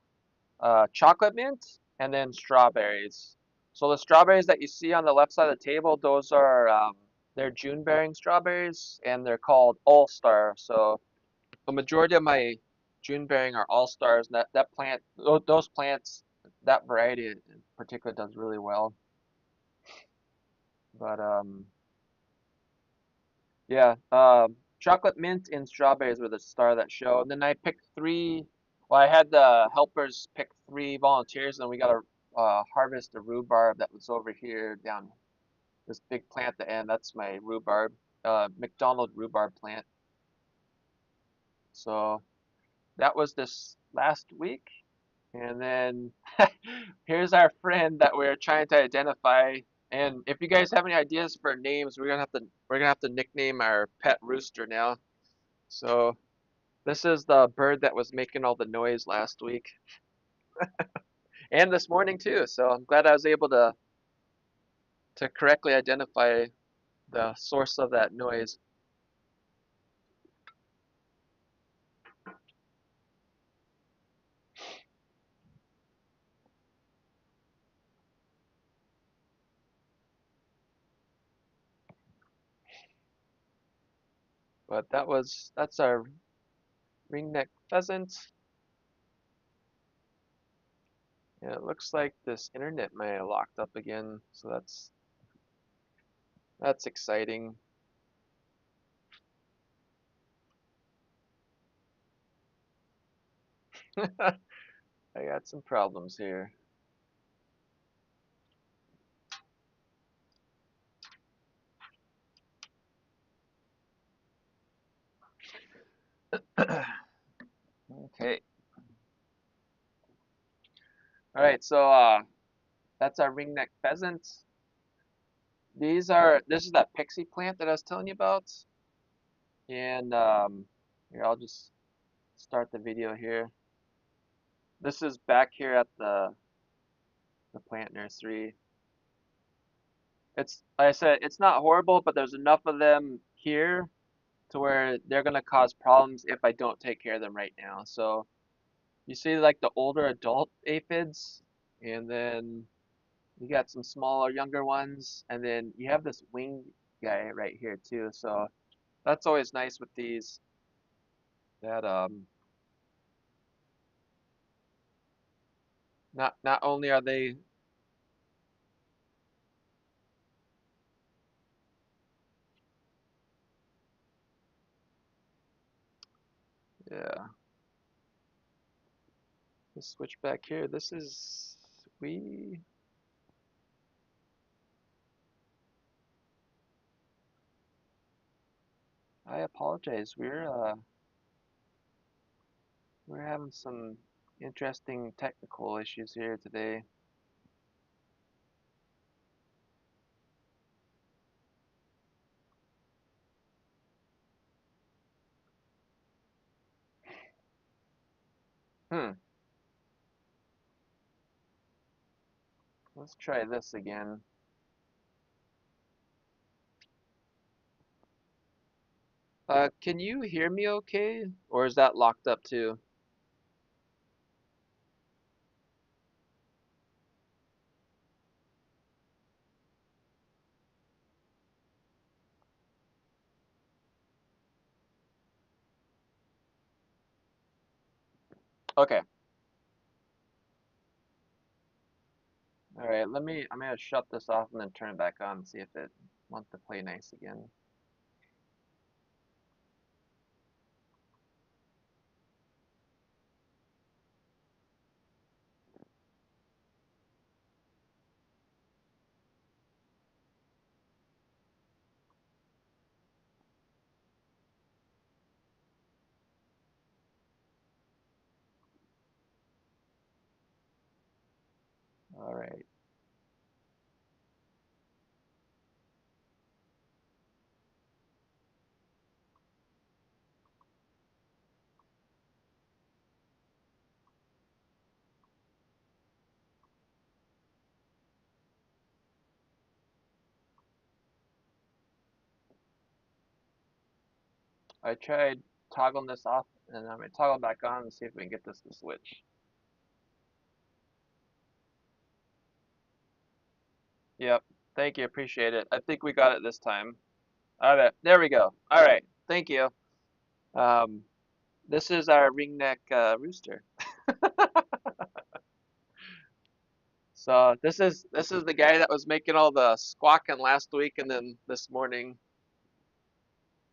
chocolate mint and then strawberries. So the strawberries that you see on the left side of the table, those are they're June bearing strawberries and they're called All Star. So the majority of my June bearing are All Stars. And that plant, those plants, that variety in particular does really well. But yeah, chocolate mint and strawberries were the star of that show. And then I picked 3 Well, I had the helpers pick 3 volunteers, and we got to harvest a rhubarb that was over here down this big plant at the end. That's my rhubarb, McDonald rhubarb plant. So that was this last week. And then here's our friend that we're trying to identify. And if you guys have any ideas for names, we're gonna have to nickname our pet rooster now. So this is the bird that was making all the noise last week and this morning too. So I'm glad I was able to correctly identify the source of that noise. But that's our ringneck pheasant. And it looks like this internet may have locked up again, so that's exciting. I got some problems here. Okay. All right, so that's our ringneck pheasant. This is that pixie plant that I was telling you about. And here, I'll just start the video here. This is back here at the plant nursery. It's like I said, it's not horrible, but there's enough of them here to where they're gonna cause problems if I don't take care of them right now. So you see like the older adult aphids, and then you got some smaller, younger ones, and then you have this wing guy right here too. So that's always nice with these. That not only are they yeah. Let's switch back here. This is we. I apologize. We're having some interesting technical issues here today. Hmm. Let's try this again. Can you hear me okay? Or is that locked up too? Okay. All right, I'm gonna shut this off and then turn it back on and see if it wants to play nice again. All right. I tried toggling this off and I'm gonna toggle back on and see if we can get this to switch. Yep. Thank you. Appreciate it. I think we got it this time. All right. There we go. All right. Thank you. Um, this is our ringneck rooster. So this is the guy that was making all the squawking last week and then this morning.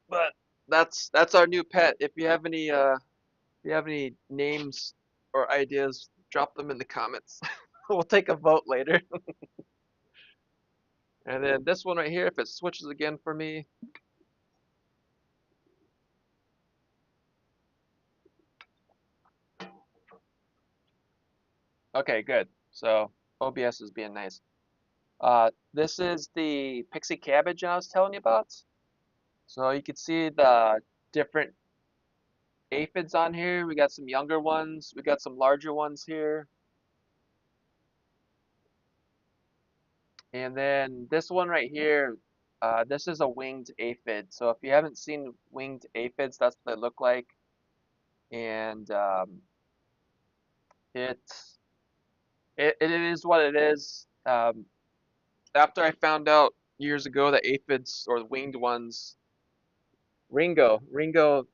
But that's our new pet. If you have any names or ideas, drop them in the comments. We'll take a vote later. And then this one right here, if it switches again for me. Okay, good. So OBS is being nice. This is the pixie cabbage I was telling you about. So you can see the different aphids on here. We got some younger ones. We got some larger ones here. And then this one right here, this is a winged aphid. So if you haven't seen winged aphids, that's what they look like. And it, it is what it is. After I found out years ago that aphids or winged ones, Ringo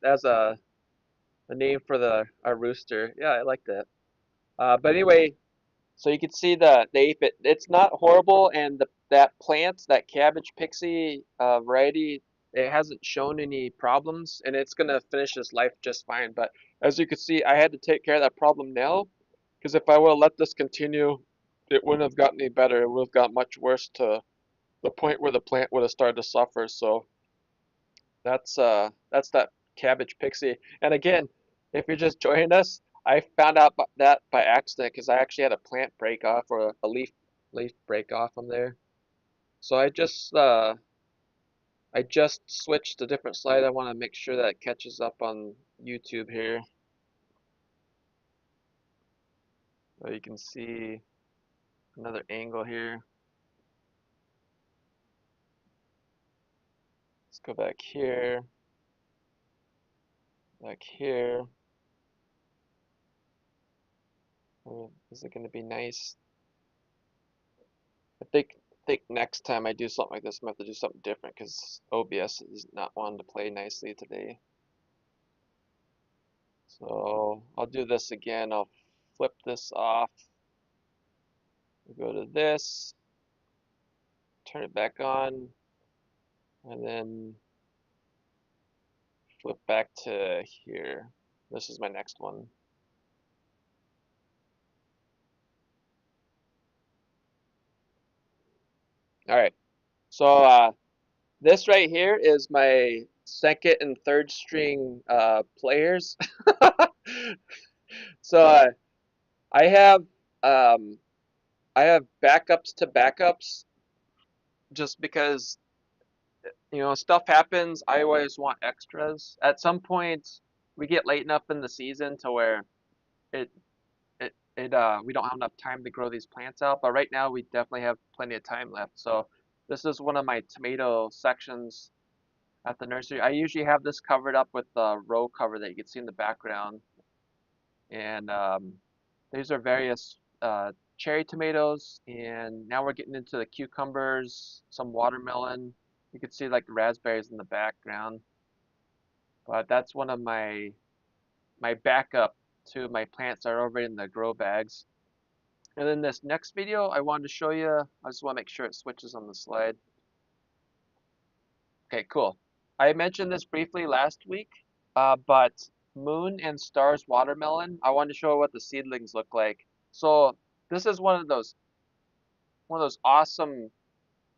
as a name for our rooster. Yeah, I like that. But anyway, so you can see the aphid. It's not horrible, and that plant, that cabbage pixie variety, it hasn't shown any problems, and it's gonna finish its life just fine. But as you can see, I had to take care of that problem now, because if I would have let this continue, it wouldn't have gotten any better. It would have got much worse to the point where the plant would have started to suffer. So that's that cabbage pixie. And again, if you're just joining us, I found out that by accident because I actually had a plant break off or a leaf break off on there. So I just switched to a different slide. I want to make sure that it catches up on YouTube here. So you can see another angle here. Let's go back here, back here. Is it going to be nice? I think next time I do something like this, I'm gonna have to do something different because OBS is not wanting to play nicely today. So I'll do this again. I'll flip this off. We'll go to this, turn it back on, and then flip back to here. This is my next one. All right. So this right here is my second and third string players. So I have um, I have backups to backups just because stuff happens. I always want extras. At some point, we get late enough in the season to where it we don't have enough time to grow these plants out. But right now, we definitely have plenty of time left. So this is one of my tomato sections at the nursery. I usually have this covered up with the row cover that you can see in the background, and these are various cherry tomatoes, and now we're getting into the cucumbers, some watermelon. You can see like the raspberries in the background, but that's one of my backup to my plants that are over in the grow bags. And then this next video I wanted to show you, I just want to make sure it switches on the slide. Okay, cool. I mentioned this briefly last week, but Moon and Stars watermelon, I wanted to show what the seedlings look like. So this is one of those awesome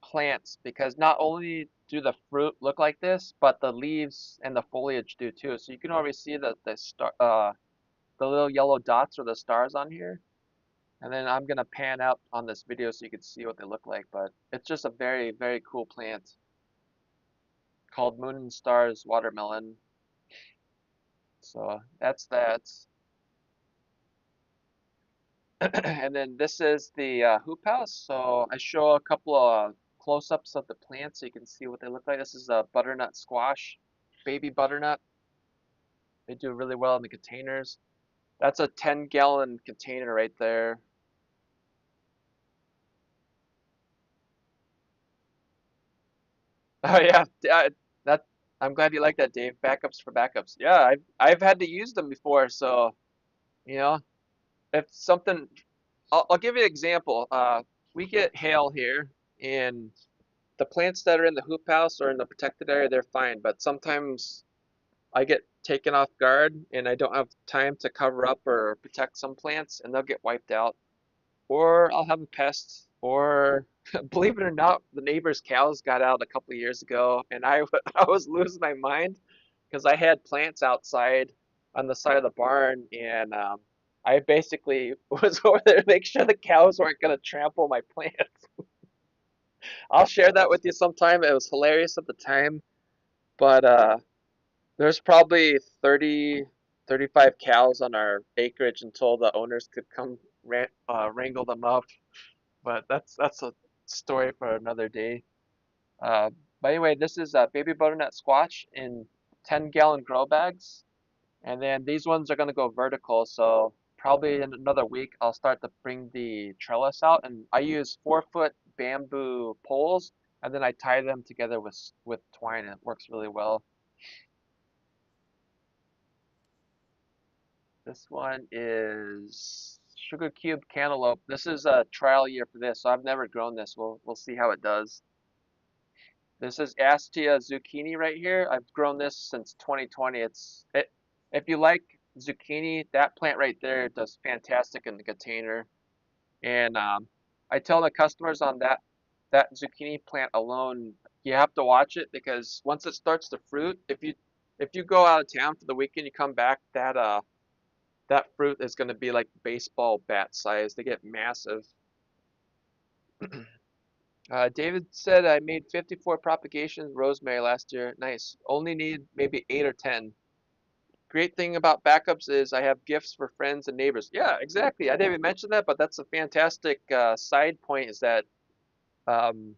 plants because not only do the fruit look like this, but the leaves and the foliage do too. So you can already see the little yellow dots or the stars on here. And then I'm gonna pan out on this video so you can see what they look like. But it's just a very, very cool plant called Moon and Stars watermelon. So that's that. And then this is the hoop house. So I show a couple of close-ups of the plants so you can see what they look like. This is a butternut squash, baby butternut. They do really well in the containers. That's a 10-gallon container right there. Oh yeah, that I'm glad you like that, Dave. Backups for backups. Yeah, I've had to use them before, so you know, if something, I'll give you an example. We get hail here, and the plants that are in the hoop house or in the protected area, they're fine. But sometimes I get taken off guard and I don't have time to cover up or protect some plants and they'll get wiped out. Or I'll have a pest, or believe it or not, the neighbor's cows got out a couple of years ago, and I was losing my mind because I had plants outside on the side of the barn, and I basically was over there to make sure the cows weren't gonna trample my plants. I'll share that with you sometime. It was hilarious at the time, but there's probably 35 cows on our acreage until the owners could come wrangle them up. But that's a story for another day. Uh, but anyway, this is baby butternut squash in 10-gallon grow bags, and then these ones are gonna go vertical. So probably in another week, I'll start to bring the trellis out, and I use 4-foot bamboo poles, and then I tie them together with twine, and it works really well. This one is sugar cube cantaloupe. This is a trial year for this, so I've never grown this. We'll see how it does. This is Astia zucchini right here. I've grown this since 2020. If you like zucchini, that plant right there does fantastic in the container. And I tell the customers on that zucchini plant alone, you have to watch it because once it starts to fruit, if you go out of town for the weekend, you come back, that fruit is going to be like baseball bat size. They get massive. David said I made 54 propagations rosemary last year. Nice. Only need maybe 8 or 10. Great thing about backups is I have gifts for friends and neighbors. Yeah, exactly. I didn't even mention that, but that's a fantastic side point is that um,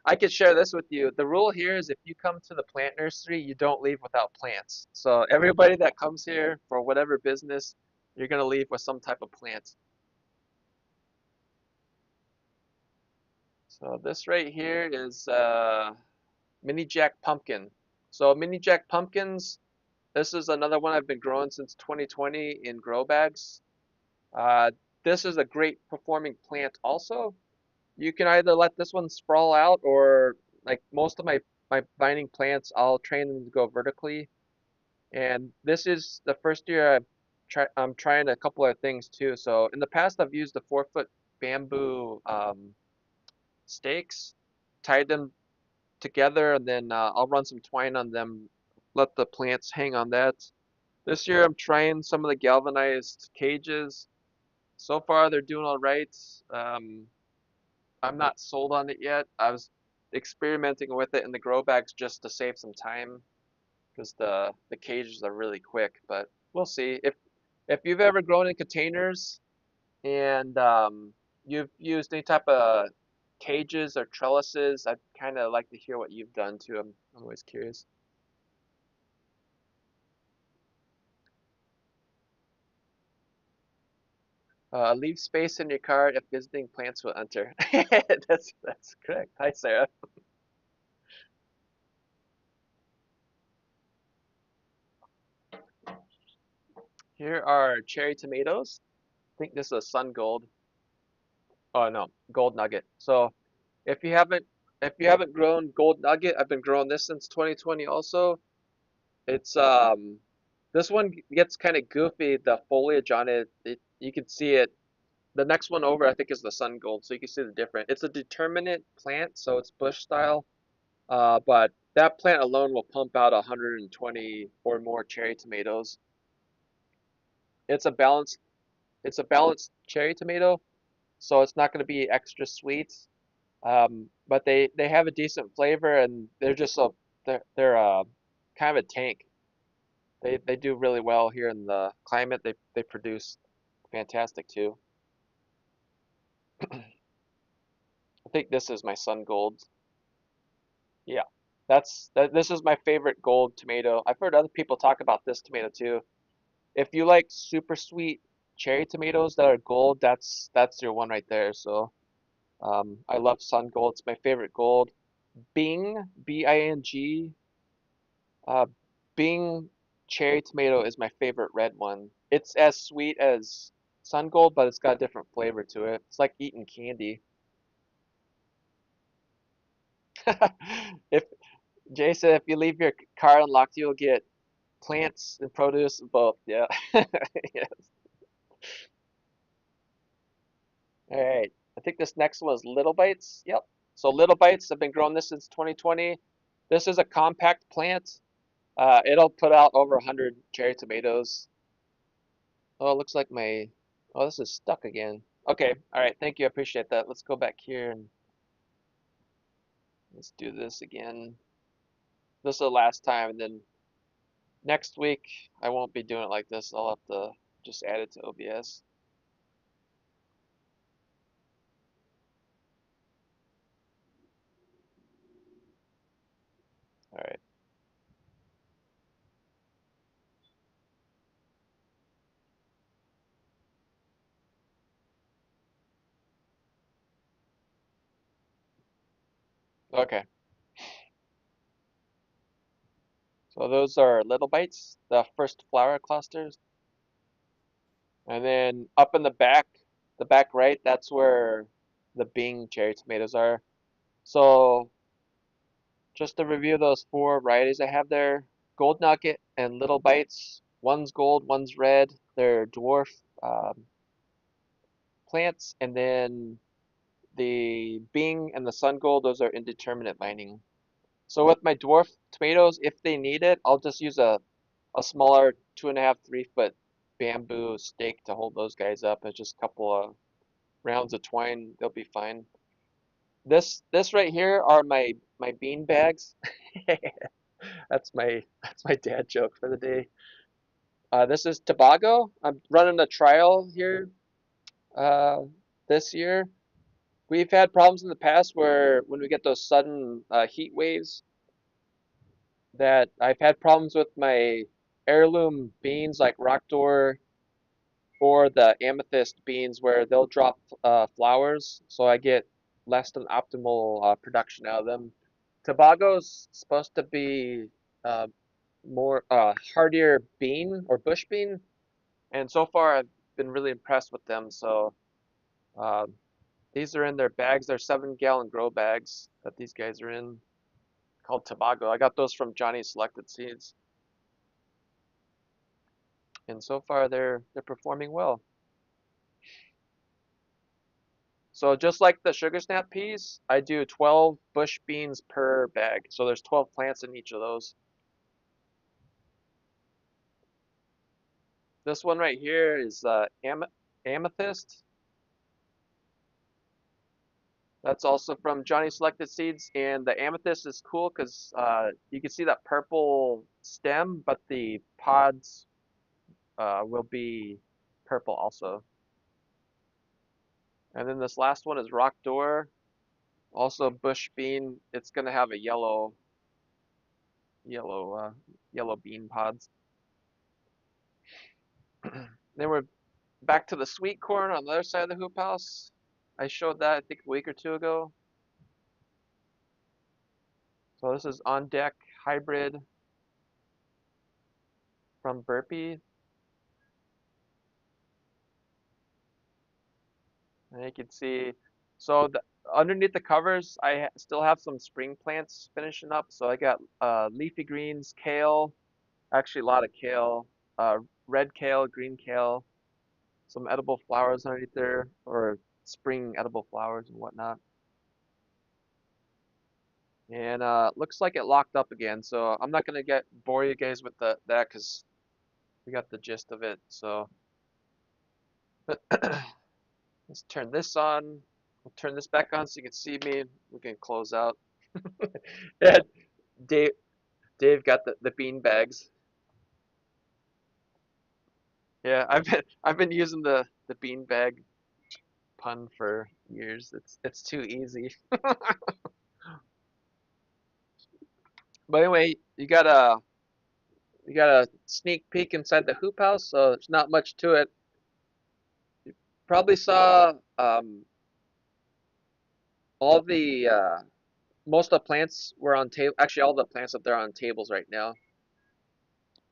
I could share this with you. The rule here is if you come to the plant nursery, you don't leave without plants. So everybody that comes here for whatever business, you're going to leave with some type of plant. So this right here is mini jack pumpkin. So mini jack pumpkins, this is another one I've been growing since 2020 in grow bags. Uh, this is a great performing plant also. You can either let this one sprawl out or like most of my vining plants, I'll train them to go vertically. And this is the first year I'm trying a couple of things too. So in the past, I've used the 4-foot bamboo stakes, tied them together, and then I'll run some twine on them, let the plants hang on that. This year I'm trying some of the galvanized cages. So far they're doing all right. Um, I'm not sold on it yet. I was experimenting with it in the grow bags just to save some time because the cages are really quick, but we'll see. If you've ever grown in containers and you've used any type of cages or trellises, I'd kind of like to hear what you've done too. I'm always curious. Leave space in your car if visiting plants will enter. That's correct. Hi, Sarah. Here are cherry tomatoes. I think this is a sun gold. Oh no, gold nugget. So if you haven't if you haven't grown gold nugget, I've been growing this since 2020 also. It's this one gets kind of goofy. The foliage on it, you can see it. The next one over, I think, is the sun gold, so you can see the difference. It's a determinate plant, so it's bush style. But that plant alone will pump out 120 or more cherry tomatoes. It's a balanced, it's a balanced cherry tomato, so it's not going to be extra sweet. But they have a decent flavor, and they're just so they're kind of a tank. They do really well here in the climate. They produce fantastic too. I think this is my sun gold. Yeah, this is my favorite gold tomato. I've heard other people talk about this tomato too. If you like super sweet cherry tomatoes that are gold, that's your one right there. So I love sun gold. It's my favorite gold. Bing, B-I-N-G, uh, Bing cherry tomato is my favorite red one. It's as sweet as sun gold, but it's got a different flavor to it. It's like eating candy. If Jason, if you leave your car unlocked, you'll get plants and produce, both. Yeah. Yes. All right. I think this next one is Little Bites. Yep. So Little Bites, I've been growing this since 2020. This is a compact plant. It'll put out over 100 cherry tomatoes. Oh, it looks like my, oh, this is stuck again. Okay. All right. Thank you. I appreciate that. Let's go back here and let's do this again. This is the last time, and then next week I won't be doing it like this. I'll have to just add it to OBS. All right. Okay. So those are Little Bites, the first flower clusters. And then up in the back right, that's where the Bing cherry tomatoes are. So just to review those four varieties I have there, Gold Nugget and Little Bites. One's gold, one's red. They're dwarf plants. And then the Bing and the Sun Gold, those are indeterminate mining. So with my dwarf tomatoes, if they need it, I'll just use a smaller 2.5, 3 foot bamboo stake to hold those guys up. It's just a couple of rounds of twine, they'll be fine. This right here are my bean bags. That's my dad joke for the day. This is Tobago. I'm running a trial here uh, this year. We've had problems in the past where when we get those sudden heat waves, that I've had problems with my heirloom beans like rock door or the amethyst beans where they'll drop flowers, so I get less than optimal production out of them. Tobago's supposed to be uh, more hardier bean or bush bean, and so far I've been really impressed with them. So uh, these are in their bags. They're 7 gallon grow bags that these guys are in, called Tobago. I got those from Johnny's Selected Seeds, and so far they're performing well. So just like the sugar snap peas, I do 12 bush beans per bag. So there's 12 plants in each of those. This one right here is amethyst. That's also from Johnny Selected Seeds, and the amethyst is cool because you can see that purple stem, but the pods will be purple also. And then this last one is rock door, also bush bean. It's gonna have a yellow, yellow bean pods. Then we're back to the sweet corn on the other side of the hoop house. I showed that I think a week or two ago. So this is on deck hybrid from Burpee. And you can see, so underneath the covers, still have some spring plants finishing up. So I got leafy greens, kale, actually a lot of kale, uh, red kale, green kale, some edible flowers underneath there, or spring edible flowers and whatnot. And looks like it locked up again, so I'm not gonna get bore you guys with that because we got the gist of it. So let's turn this on. I'll turn this back on so you can see me. We can close out. Yeah, Dave, Dave got the bean bags. Yeah, I've been using the bean bag pun for years. It's too easy. But anyway, you got a sneak peek inside the hoop house, so there's not much to it. Probably saw all the most of the plants were on table. Actually, all the plants up there are on tables right now.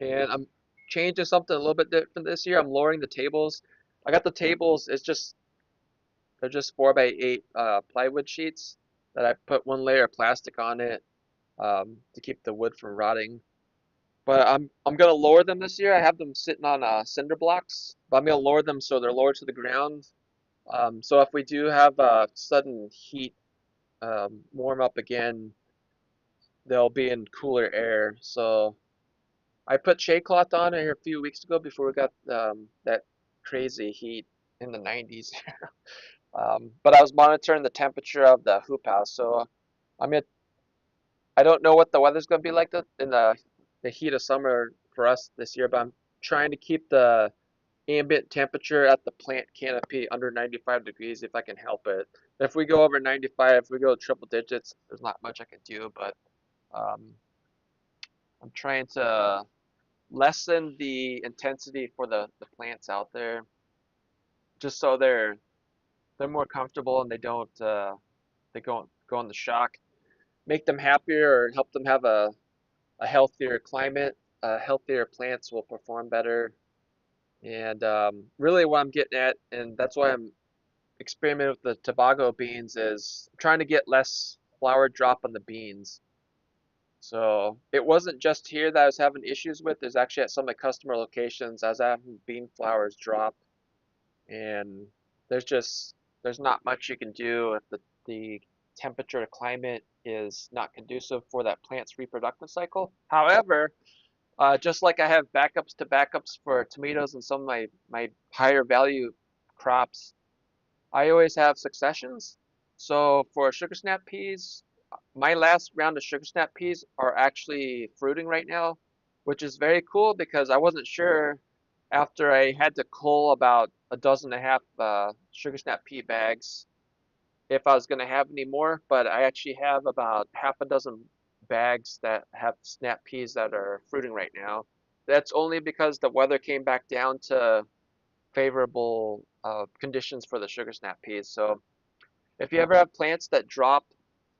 And I'm changing something a little bit different this year. I'm lowering the tables. I got the tables. They're just 4x8 plywood sheets that I put one layer of plastic on it to keep the wood from rotting. But I'm gonna lower them this year. I have them sitting on cinder blocks, but I'm gonna lower them so they're lower to the ground. So if we do have a sudden heat warm up again, they'll be in cooler air. So I put shade cloth on here a few weeks ago before we got that crazy heat in the 90s. But I was monitoring the temperature of the hoop house, so I mean, I don't know what the weather's going to be like in the heat of summer for us this year, but I'm trying to keep the ambient temperature at the plant canopy under 95 degrees if I can help it. If we go over 95, if we go triple digits, there's not much I can do, but um, I'm trying to lessen the intensity for the plants out there, just so they're more comfortable and they go on the shock. Make them happier or help them have a healthier climate. Healthier plants will perform better. And really, what I'm getting at, and that's why I'm experimenting with the Tobago beans, is trying to get less flower drop on the beans. So it wasn't just here that I was having issues with. There's actually at some of my customer locations, I was having bean flowers drop, and there's just there's not much you can do if the temperature climate is not conducive for that plant's reproductive cycle. However, just like I have backups to backups for tomatoes and some of my higher value crops, I always have successions. So for sugar snap peas, my last round of sugar snap peas are actually fruiting right now, which is very cool because I wasn't sure after I had to cull about a dozen and a half sugar snap pea bags if I was going to have any more, but I actually have about half a dozen bags that have snap peas that are fruiting right now. That's only because the weather came back down to favorable conditions for the sugar snap peas. So if you ever have plants that drop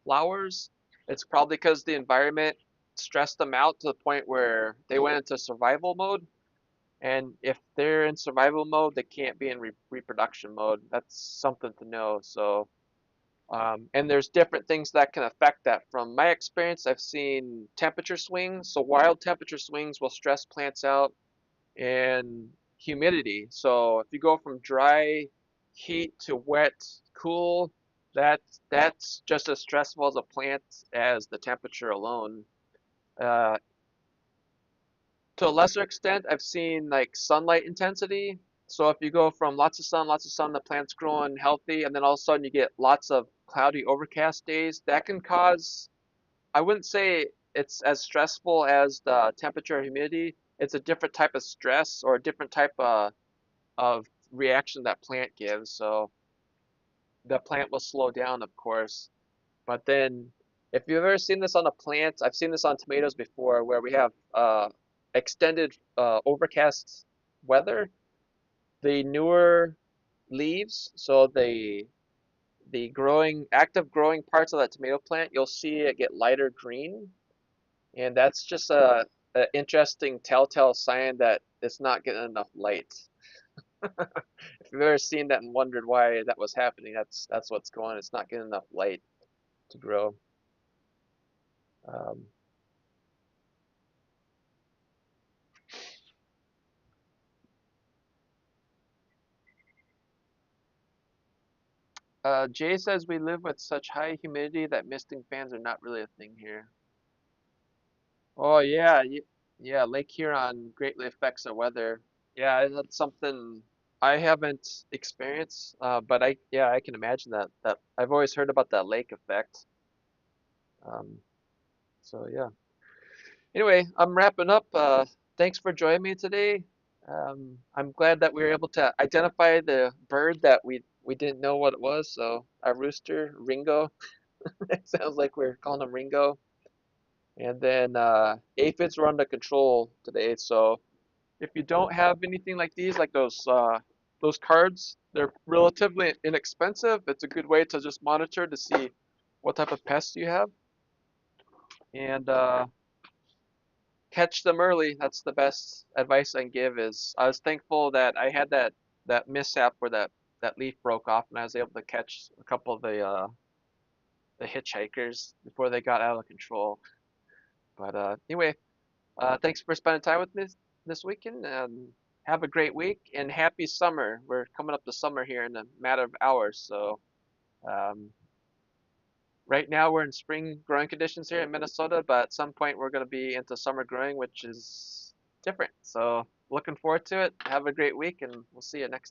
flowers, it's probably because the environment stressed them out to the point where they went into survival mode. And if they're in survival mode, they can't be in reproduction mode. That's something to know. So and there's different things that can affect that. From my experience, I've seen temperature swings. So wild temperature swings will stress plants out, and humidity. So if you go from dry heat to wet cool, that's just as stressful as a plant as the temperature alone. Uh, to a lesser extent, I've seen like sunlight intensity. So if you go from lots of sun, the plant's growing healthy, and then all of a sudden you get lots of cloudy, overcast days, that can cause, I wouldn't say it's as stressful as the temperature or humidity. It's a different type of stress or a different type of reaction that plant gives. So the plant will slow down, of course. But then, if you've ever seen this on a plant, I've seen this on tomatoes before, where we have extended overcast weather. The newer leaves, so the growing, active growing parts of that tomato plant, you'll see it get lighter green, and that's just a interesting telltale sign that it's not getting enough light. If you've ever seen that and wondered why that was happening, that's what's going on. It's not getting enough light to grow. Um, Jay says we live with such high humidity that misting fans are not really a thing here. Oh yeah, yeah, Lake Huron greatly affects the weather. Yeah, that's something I haven't experienced, but I can imagine that I've always heard about that lake effect. Um, so yeah. Anyway, I'm wrapping up. Thanks for joining me today. I'm glad that we were able to identify the bird that we didn't know what it was. So a rooster, Ringo. It sounds like we're calling him Ringo. And then aphids were under control today. So if you don't have anything like these, like those cards, they're relatively inexpensive. It's a good way to just monitor to see what type of pests you have. And catch them early. That's the best advice I can give. Is I was thankful that I had that mishap where that leaf broke off, and I was able to catch a couple of the hitchhikers before they got out of control. But anyway, Thanks for spending time with me this weekend. Have a great week and happy summer. We're coming up to summer here in a matter of hours. So um, right now we're in spring growing conditions here in Minnesota, but at some point we're going to be into summer growing, which is different. So looking forward to it. Have a great week, and we'll see you next time.